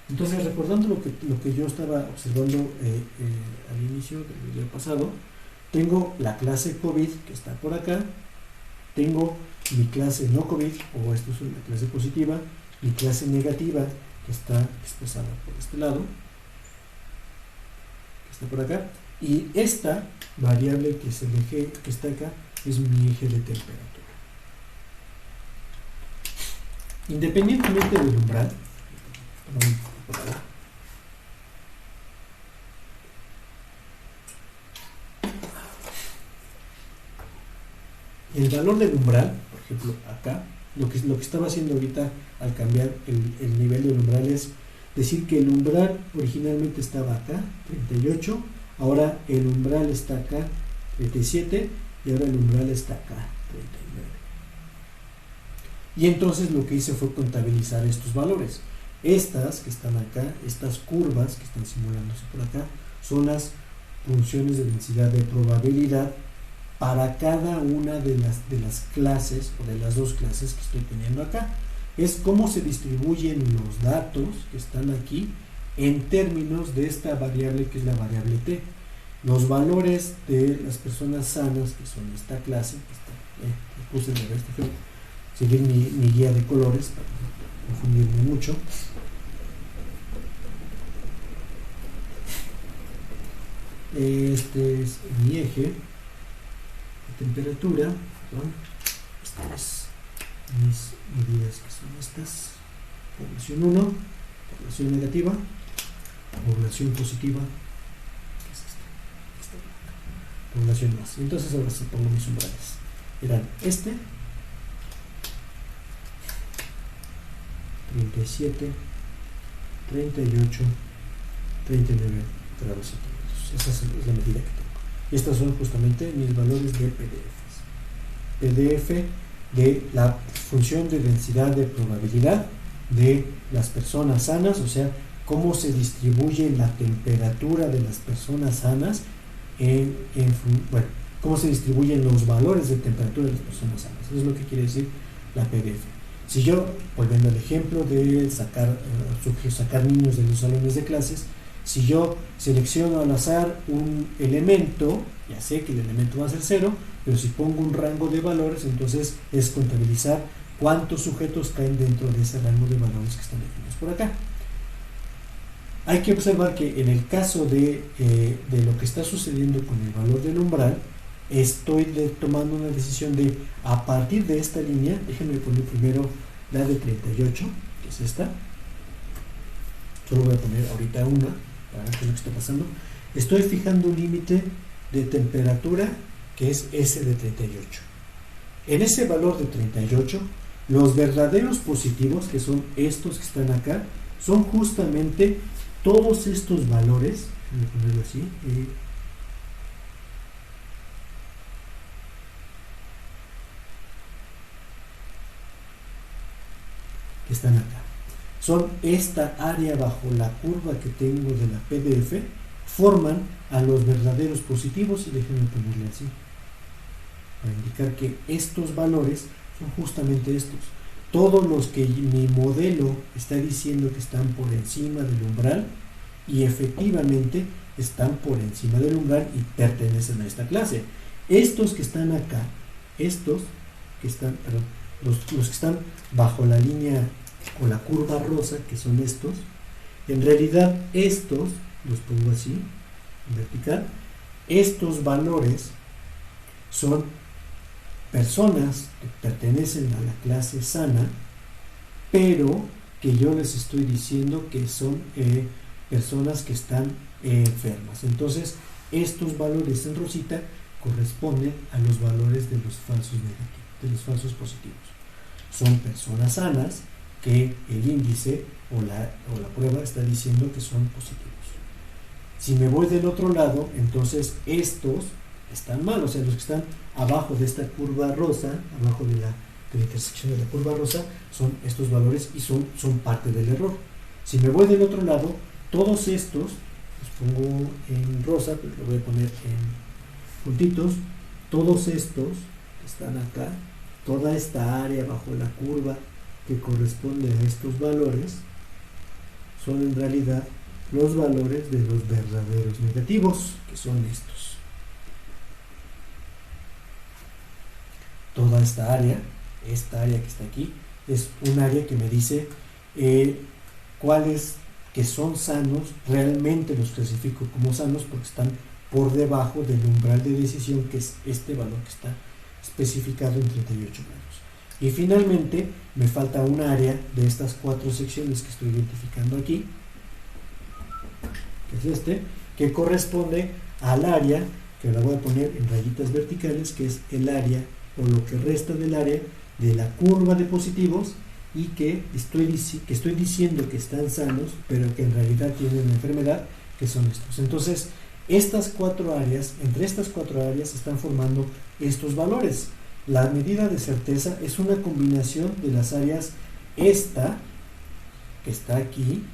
Entonces, recordando lo que yo estaba observando al inicio del video pasado, tengo la clase COVID que está por acá, tengo mi clase no COVID, o esto es una clase positiva, mi clase negativa que está expresada por este lado, que está por acá, y esta variable que está acá es mi eje de temperatura. Independientemente del umbral, el valor del umbral, por ejemplo, acá, lo que estaba haciendo ahorita al cambiar el nivel del umbral es decir que el umbral originalmente estaba acá, 38, ahora el umbral está acá, 37, y ahora el umbral está acá, 39. Y entonces lo que hice fue contabilizar estos valores. Estas que están acá, estas curvas que están simulándose por acá, son las funciones de densidad de probabilidad para cada una de las clases o de las dos clases que estoy teniendo acá. Es cómo se distribuyen los datos que están aquí en términos de esta variable que es la variable t. Los valores de las personas sanas, que son esta clase, puse de ver, seguir mi guía de colores para no confundirme mucho. Este es mi eje de temperatura, perdón. Estas mis medidas que son estas: población 1, población negativa, población positiva, que es esta población más. Entonces ahora sí pongo mis umbrales. Eran 37, 38, 39 grados centígrados. Esa es la medida que tengo. Y estas son justamente mis valores de PDF de la función de densidad de probabilidad de las personas sanas, o sea, cómo se distribuye la temperatura de las personas sanas cómo se distribuyen los valores de temperatura de las personas sanas. Eso es lo que quiere decir la PDF. Si yo, volviendo al ejemplo de sacar niños de los salones de clases, si yo selecciono al azar un elemento, ya sé que el elemento va a ser 0, pero si pongo un rango de valores, entonces es contabilizar cuántos sujetos caen dentro de ese rango de valores que están definidos por acá. Hay que observar que en el caso de lo que está sucediendo con el valor del umbral, estoy tomando una decisión de, a partir de esta línea, déjenme poner primero la de 38, que es esta. Solo voy a poner ahorita una para ver qué es lo que está pasando. Estoy fijando un límite de temperatura que es S de 38. En ese valor de 38, los verdaderos positivos, que son estos que están acá, son justamente todos estos valores, voy a ponerlo así, que están acá. Son esta área bajo la curva que tengo de la PDF, forman a los verdaderos positivos, y déjenme ponerle así, para indicar que estos valores son justamente estos. Todos los que mi modelo está diciendo que están por encima del umbral, y efectivamente están por encima del umbral y pertenecen a esta clase. Estos que están acá, estos que están, perdón, los que están bajo la línea o la curva rosa, que son estos, en realidad estos, los pongo así, en vertical, estos valores personas que pertenecen a la clase sana, pero que yo les estoy diciendo que son personas que están enfermas. Entonces, estos valores en rosita corresponden a los valores de los falsos negativos, de los falsos positivos. Son personas sanas que el índice o la prueba está diciendo que son positivos. Si me voy del otro lado, entonces estos están mal, o sea, los que están abajo de esta curva rosa, abajo de la intersección de la curva rosa, son estos valores y son parte del error. Si me voy del otro lado, todos estos, los pongo en rosa, pero lo voy a poner en puntitos, todos estos que están acá, toda esta área bajo la curva que corresponde a estos valores, son en realidad los valores de los verdaderos negativos, que son estos. Toda esta área que está aquí, es un área que me dice cuáles que son sanos, realmente los clasifico como sanos porque están por debajo del umbral de decisión, que es este valor que está especificado en 38 grados. Y finalmente me falta un área de estas 4 secciones que estoy identificando aquí, que es que corresponde al área, que la voy a poner en rayitas verticales, que es el área o lo que resta del área de la curva de positivos, y que estoy diciendo que están sanos, pero que en realidad tienen una enfermedad, que son estos. Entonces, estas 4 áreas, entre estas 4 áreas están formando estos valores. La medida de certeza es una combinación de las áreas, esta que está aquí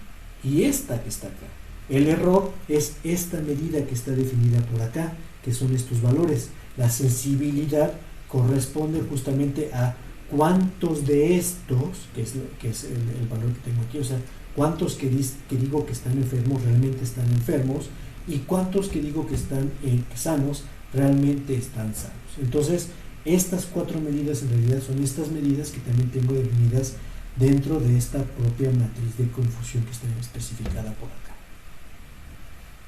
y esta que está acá. El error es esta medida que está definida por acá, que son estos valores. La sensibilidad corresponde justamente a cuántos de estos, que es el valor que tengo aquí, o sea, cuántos que digo que están enfermos realmente están enfermos, y cuántos que digo que están sanos realmente están sanos. Entonces, estas 4 medidas en realidad son estas medidas que también tengo definidas dentro de esta propia matriz de confusión que está especificada por acá.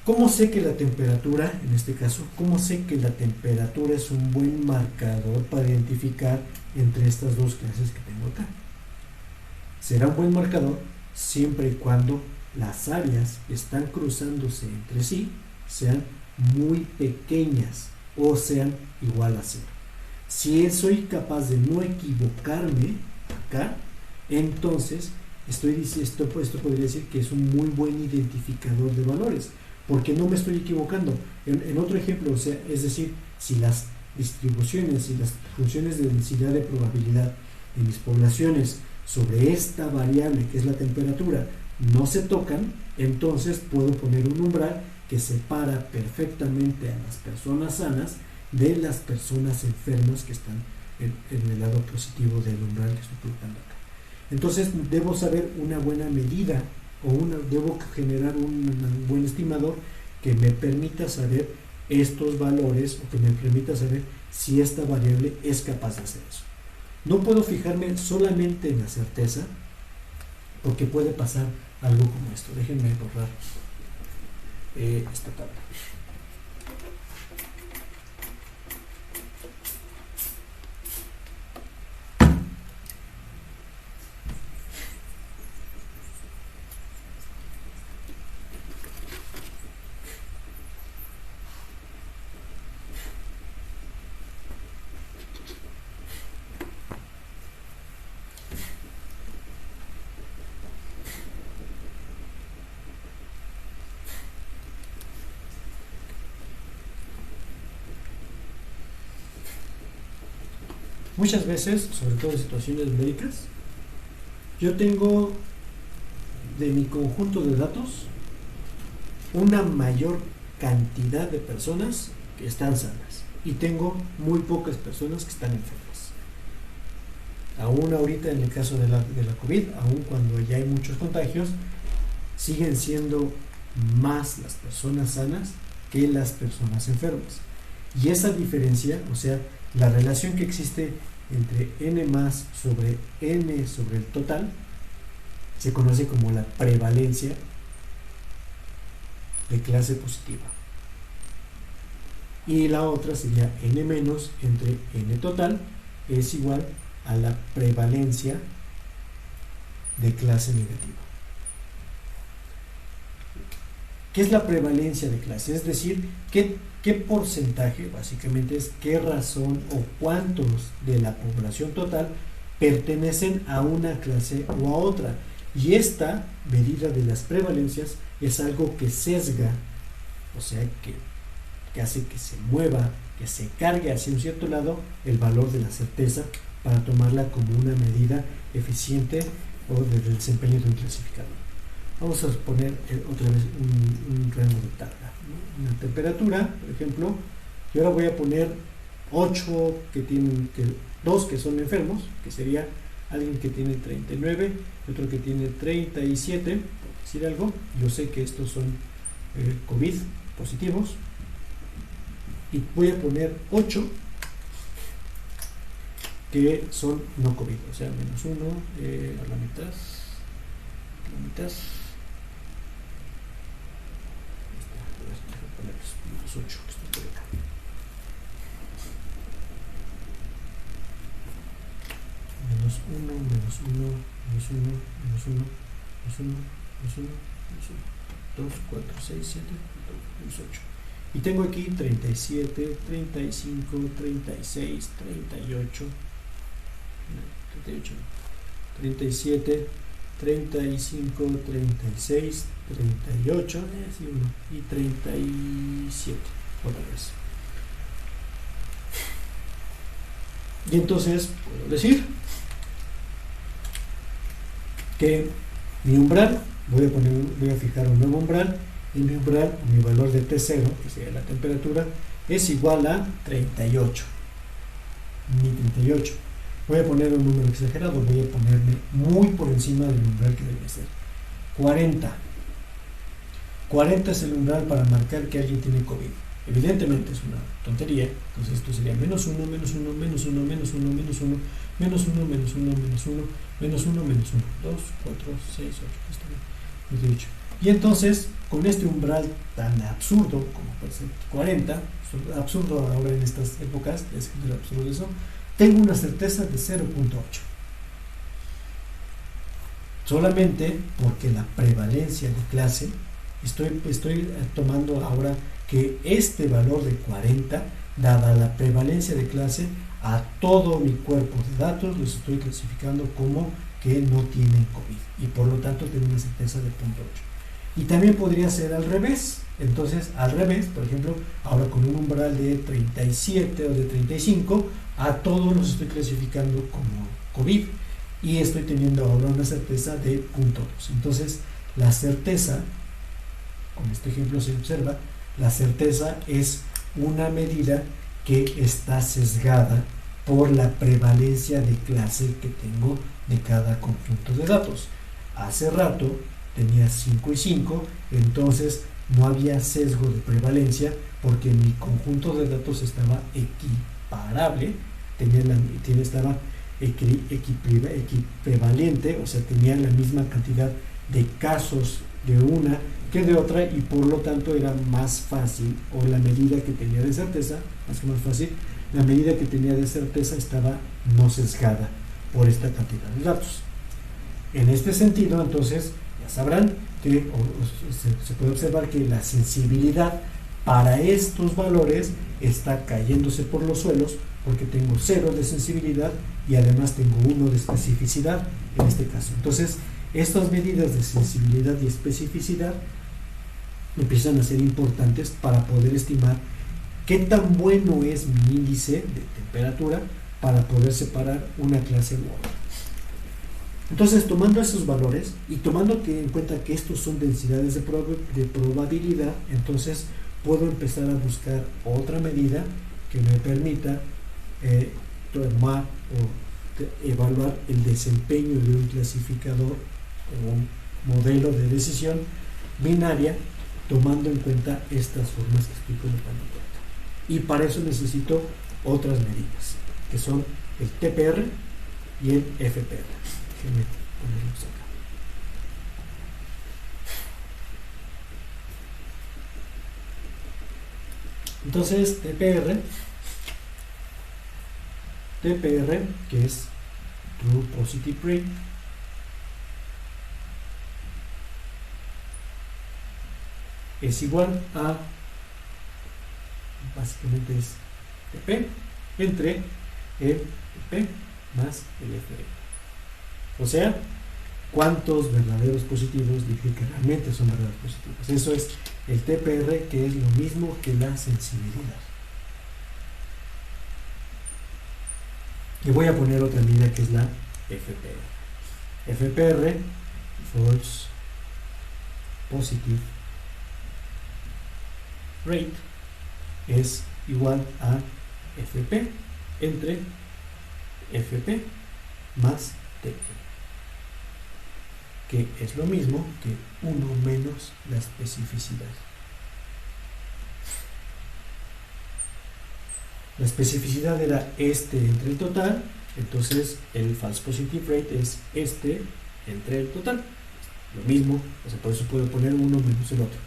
¿Cómo sé que la temperatura, en este caso, cómo sé que la temperatura es un buen marcador para identificar entre estas dos clases que tengo acá? Será un buen marcador siempre y cuando las áreas que están cruzándose entre sí sean muy pequeñas o sean igual a 0. Si soy capaz de no equivocarme acá, entonces esto podría decir que es un muy buen identificador de valores, porque no me estoy equivocando. En otro ejemplo, o sea, es decir, si las distribuciones y las funciones de densidad de probabilidad de mis poblaciones sobre esta variable que es la temperatura no se tocan, entonces puedo poner un umbral que separa perfectamente a las personas sanas de las personas enfermas que están en el lado positivo del umbral que estoy colocando acá. Entonces debo saber una buena medida debo generar un buen estimador que me permita saber estos valores, o que me permita saber si esta variable es capaz de hacer eso. No puedo fijarme solamente en la certeza, porque puede pasar algo como esto. Déjenme borrar esta tabla. Muchas veces, sobre todo en situaciones médicas, yo tengo de mi conjunto de datos una mayor cantidad de personas que están sanas y tengo muy pocas personas que están enfermas. Aún ahorita, en el caso de la COVID, aún cuando ya hay muchos contagios, siguen siendo más las personas sanas que las personas enfermas. Y esa diferencia, o sea, la relación que existe entre n más sobre n sobre el total, se conoce como la prevalencia de clase positiva. Y la otra sería n menos entre n total, es igual a la prevalencia de clase negativa. ¿Qué es la prevalencia de clase? Es decir, ¿qué porcentaje, básicamente es qué razón o cuántos de la población total pertenecen a una clase o a otra? Y esta medida de las prevalencias es algo que sesga, o sea, que hace que se mueva, que se cargue hacia un cierto lado el valor de la certeza para tomarla como una medida eficiente o del desempeño de un clasificador. Vamos a poner otra vez un rango de tabla, ¿no? Una temperatura, por ejemplo, y ahora voy a poner 8 2 que son enfermos, que sería alguien que tiene 39, otro que tiene 37, por decir algo. Yo sé que estos son COVID positivos, y voy a poner 8 que son no COVID, o sea, menos 1 a la mitad, menos 8 que está por acá. Menos 1, menos 1, menos 1, menos 1, menos 1, menos 1, menos 1, 2, 4, 6, 7, menos 8. Y tengo aquí 37, 35, 36, 38, 37, 35, 36, 38, y 37, otra vez. Y entonces puedo decir que mi umbral, voy a fijar un nuevo umbral, y mi umbral, mi valor de T0, que sería la temperatura, es igual a 38. Mi 38. Voy a poner un número exagerado, voy a ponerme muy por encima del umbral que debe ser. 40. 40 es el umbral para marcar que alguien tiene COVID. Evidentemente es una tontería, entonces esto sería menos 1, menos 1, menos 1, menos 1, menos 1, menos 1, menos 1, menos 1, menos 1, menos 1, 2, 4, 6, 8, está bien, 28. Y entonces, con este umbral tan absurdo como puede ser 40, absurdo ahora en estas épocas, es absurdo eso, tengo una certeza de 0.8. Solamente porque la prevalencia de clase, estoy tomando ahora que este valor de 40, dada la prevalencia de clase, a todo mi cuerpo de datos los estoy clasificando como que no tienen COVID. Y por lo tanto tengo una certeza de 0.8. Y también podría ser al revés. Entonces, al revés, por ejemplo, ahora con un umbral de 37 o de 35, a todos los estoy clasificando como COVID y estoy teniendo ahora una certeza de 0.2. Entonces, la certeza, con este ejemplo se observa, la certeza es una medida que está sesgada por la prevalencia de clase que tengo de cada conjunto de datos. Hace rato tenía 5 y 5, entonces no había sesgo de prevalencia porque mi conjunto de datos estaba equiparable, estaba equiprevalente, o sea, tenía la misma cantidad de casos de una que de otra, y por lo tanto era más fácil, o la medida que tenía de certeza, más fácil, la medida que tenía de certeza estaba no sesgada por esta cantidad de datos. En este sentido, entonces, ya sabrán que se puede observar que la sensibilidad para estos valores está cayéndose por los suelos, porque tengo 0 de sensibilidad y además tengo 1 de especificidad en este caso. Entonces, estas medidas de sensibilidad y especificidad empiezan a ser importantes para poder estimar qué tan bueno es mi índice de temperatura para poder separar una clase u otra. Entonces, tomando esos valores y tomando en cuenta que estos son densidades de probabilidad, entonces puedo empezar a buscar otra medida que me permita tomar o evaluar el desempeño de un clasificador o un modelo de decisión binaria, tomando en cuenta estas formas que estoy colocando en cuenta. Y para eso necesito otras medidas, que son el TPR y el FPR. Déjenme ponerlos acá. TPR, que es True Positive Rate, es igual a, básicamente es TP entre el P más el FR. O sea, cuántos verdaderos positivos dije que realmente son verdaderos positivos. Eso es el TPR, que es lo mismo que la sensibilidad. Y voy a poner otra medida que es la FPR. FPR, False Positive Rate, es igual a FP entre FP más TP, que es lo mismo que 1 menos la especificidad. La especificidad era este entre el total, entonces el false positive rate es este entre el total. Lo mismo, o sea, por eso puedo poner uno menos el otro.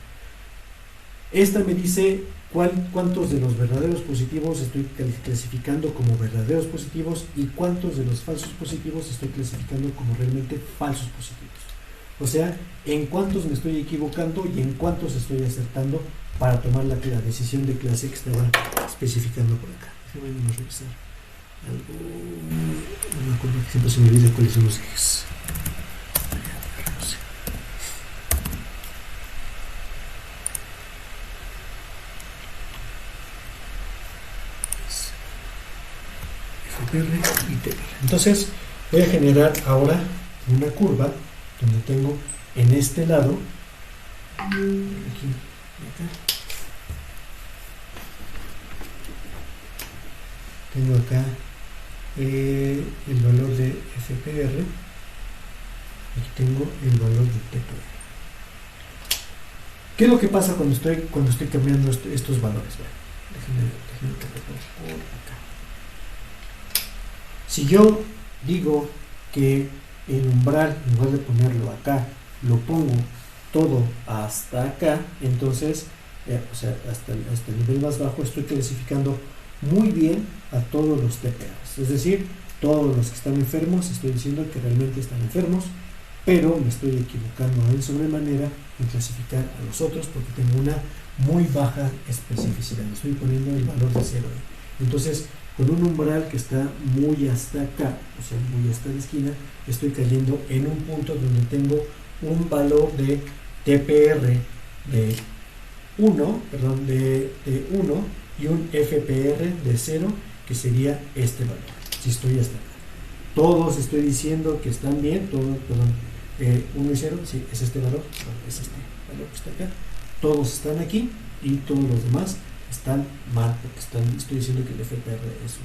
Esta me dice cuántos de los verdaderos positivos estoy clasificando como verdaderos positivos y cuántos de los falsos positivos estoy clasificando como realmente falsos positivos. O sea, en cuántos me estoy equivocando y en cuántos estoy acertando para tomar la decisión de clase que estaba especificando por acá. Déjame revisar algo. No me acuerdo, que siempre se me olvida cuáles son los ejes. FPR y TPR. Entonces voy a generar ahora una curva donde tengo en este lado, aquí y acá, tengo acá el valor de FPR, aquí tengo el valor de TPR. ¿Qué es lo que pasa cuando estoy cambiando estos valores? Bueno, déjenme cargarlo por acá. Si yo digo que el umbral, en lugar de ponerlo acá, lo pongo todo hasta acá, entonces, o sea, hasta el nivel más bajo, estoy clasificando muy bien a todos los TPRs. Es decir, todos los que están enfermos, estoy diciendo que realmente están enfermos, pero me estoy equivocando en sobremanera en clasificar a los otros porque tengo una muy baja especificidad. Estoy poniendo el valor de 0. Entonces, con un umbral que está muy hasta acá, o sea, muy hasta la esquina, estoy cayendo en un punto donde tengo un valor de TPR de 1, perdón, de 1 y un FPR de 0, que sería este valor, si estoy hasta acá. Todos estoy diciendo que están bien, todos, perdón, 1 y 0, sí, es este valor, es este valor que está acá. Todos están aquí y todos los demás están mal, porque estoy diciendo que el FPR es 1.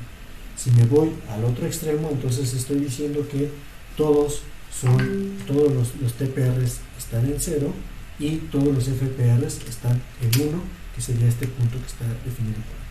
Si me voy al otro extremo, entonces estoy diciendo que todos los TPRs están en 0 y todos los FPRs están en 1, que sería este punto que está definido por acá.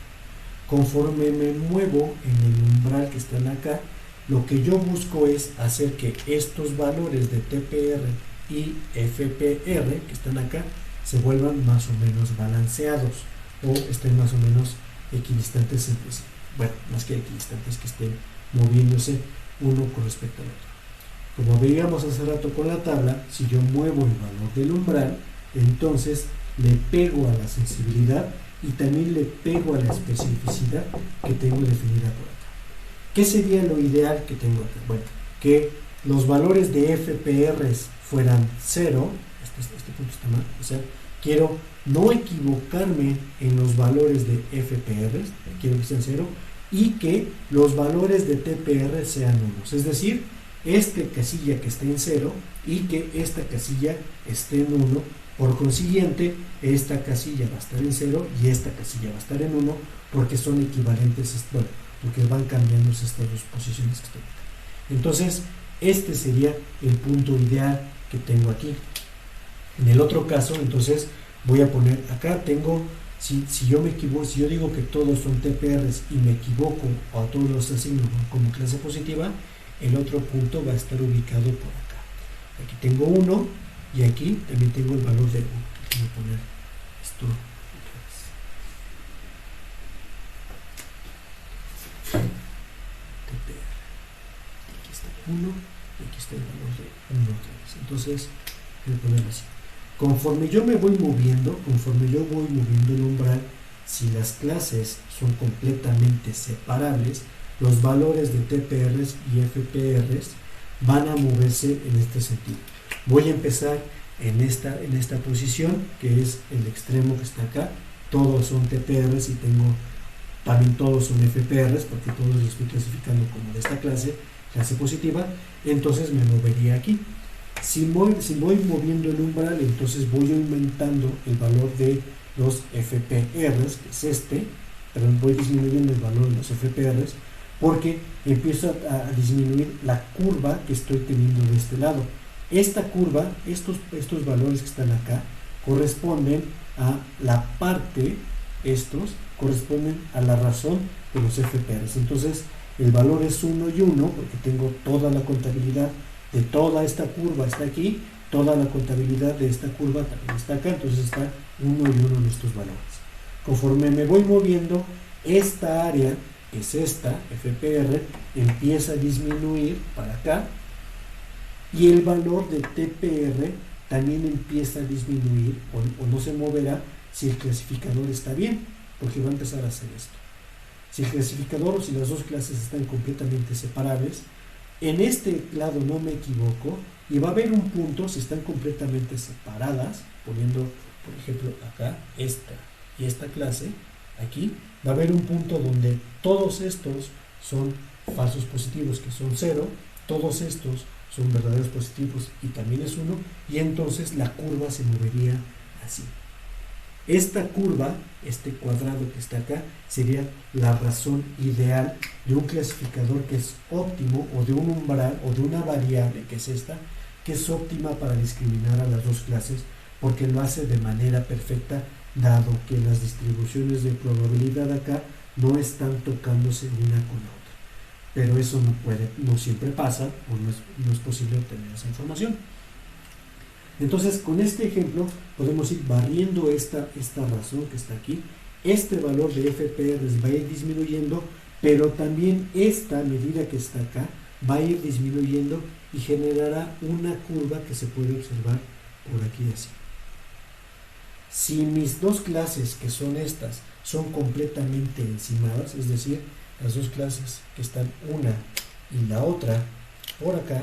Conforme me muevo en el umbral que están acá, lo que yo busco es hacer que estos valores de TPR y FPR que están acá se vuelvan más o menos balanceados o estén más o menos equidistantes entre sí. Bueno, más que equidistantes, que estén moviéndose uno con respecto al otro. Como veíamos hace rato con la tabla, si yo muevo el valor del umbral, entonces le pego a la sensibilidad y también le pego a la especificidad que tengo definida por acá. ¿Qué sería lo ideal que tengo acá? Bueno, que los valores de FPRs fueran 0, este punto está mal, o sea, quiero no equivocarme en los valores de FPRs, quiero que sean 0, y que los valores de TPR sean 1, es decir, esta casilla que esté en 0 y que esta casilla esté en 1, por consiguiente, esta casilla va a estar en 0 y esta casilla va a estar en 1, porque son equivalentes, bueno, porque van cambiándose estas dos posiciones que estoy acá. Entonces, este sería el punto ideal que tengo aquí. En el otro caso, entonces, voy a poner acá, tengo, si yo me equivoco, si yo digo que todos son TPRs y me equivoco o a todos los asigno como clase positiva, el otro punto va a estar ubicado por acá. Aquí tengo 1 y aquí también tengo el valor de 1. Voy a poner esto otra vez. 1 y aquí está el valor de 1 otra vez. Entonces voy a ponerlo así. Conforme yo voy moviendo el umbral, si las clases son completamente separables, los valores de TPRs y FPRs van a moverse en este sentido. Voy a empezar en esta posición, que es el extremo que está acá. Todos son TPRs y también todos son FPRs, porque todos los estoy clasificando como de esta clase positiva. Entonces me movería aquí. Si voy moviendo el umbral, entonces voy aumentando el valor de los FPRs, que es voy disminuyendo el valor de los FPRs, porque empiezo a disminuir la curva que estoy teniendo de este lado. Esta curva, estos valores que están acá, corresponden a la parte, corresponden a la razón de los FPRs. Entonces, el valor es 1 y 1, porque tengo toda la contabilidad de toda esta curva está aquí, toda la contabilidad de esta curva también está acá, entonces está 1 y 1 en estos valores. Conforme me voy moviendo, esta área, que es esta, FPR, empieza a disminuir para acá, y el valor de TPR también empieza a disminuir, o no se moverá si el clasificador está bien, porque va a empezar a hacer esto. Si el clasificador o si las dos clases están completamente separables, en este lado no me equivoco, y va a haber un punto, si están completamente separadas, poniendo, por ejemplo, acá, esta y esta clase, aquí, va a haber un punto donde todos estos son falsos positivos, que son 0, todos estos son verdaderos positivos y también es 1, y entonces la curva se movería así. Esta curva, este cuadrado que está acá, sería la razón ideal de un clasificador que es óptimo, o de un umbral, o de una variable, que es esta, que es óptima para discriminar a las dos clases, porque lo hace de manera perfecta, dado que las distribuciones de probabilidad acá no están tocándose una con la otra. Pero eso no siempre pasa, o no es posible obtener esa información. Entonces, con este ejemplo podemos ir barriendo esta razón que está aquí. Este valor de FPRs va a ir disminuyendo, pero también esta medida que está acá va a ir disminuyendo y generará una curva que se puede observar por aquí así. Si mis dos clases, que son estas, son completamente encimadas, es decir, las dos clases que están una y la otra por acá,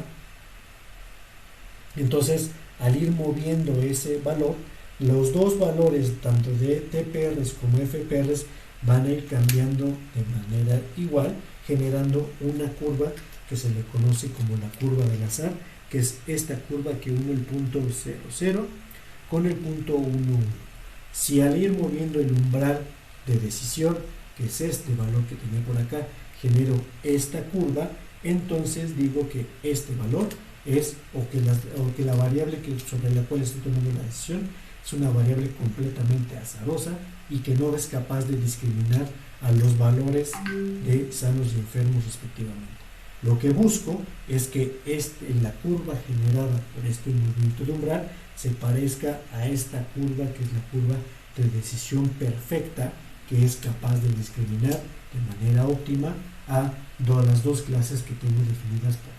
entonces al ir moviendo ese valor, los dos valores, tanto de TPRs como FPRs, van a ir cambiando de manera igual, generando una curva que se le conoce como la curva del azar, que es esta curva que une el punto 0, 0 con el punto 1, 1. Si al ir moviendo el umbral de decisión, que es este valor que tenía por acá, genero esta curva, entonces digo que este valor es, o que la variable sobre la cual estoy tomando la decisión es una variable completamente azarosa y que no es capaz de discriminar a los valores de sanos y enfermos respectivamente. Lo que busco es que la curva generada por este movimiento de umbral se parezca a esta curva, que es la curva de decisión perfecta, que es capaz de discriminar de manera óptima a las dos clases que tengo definidas por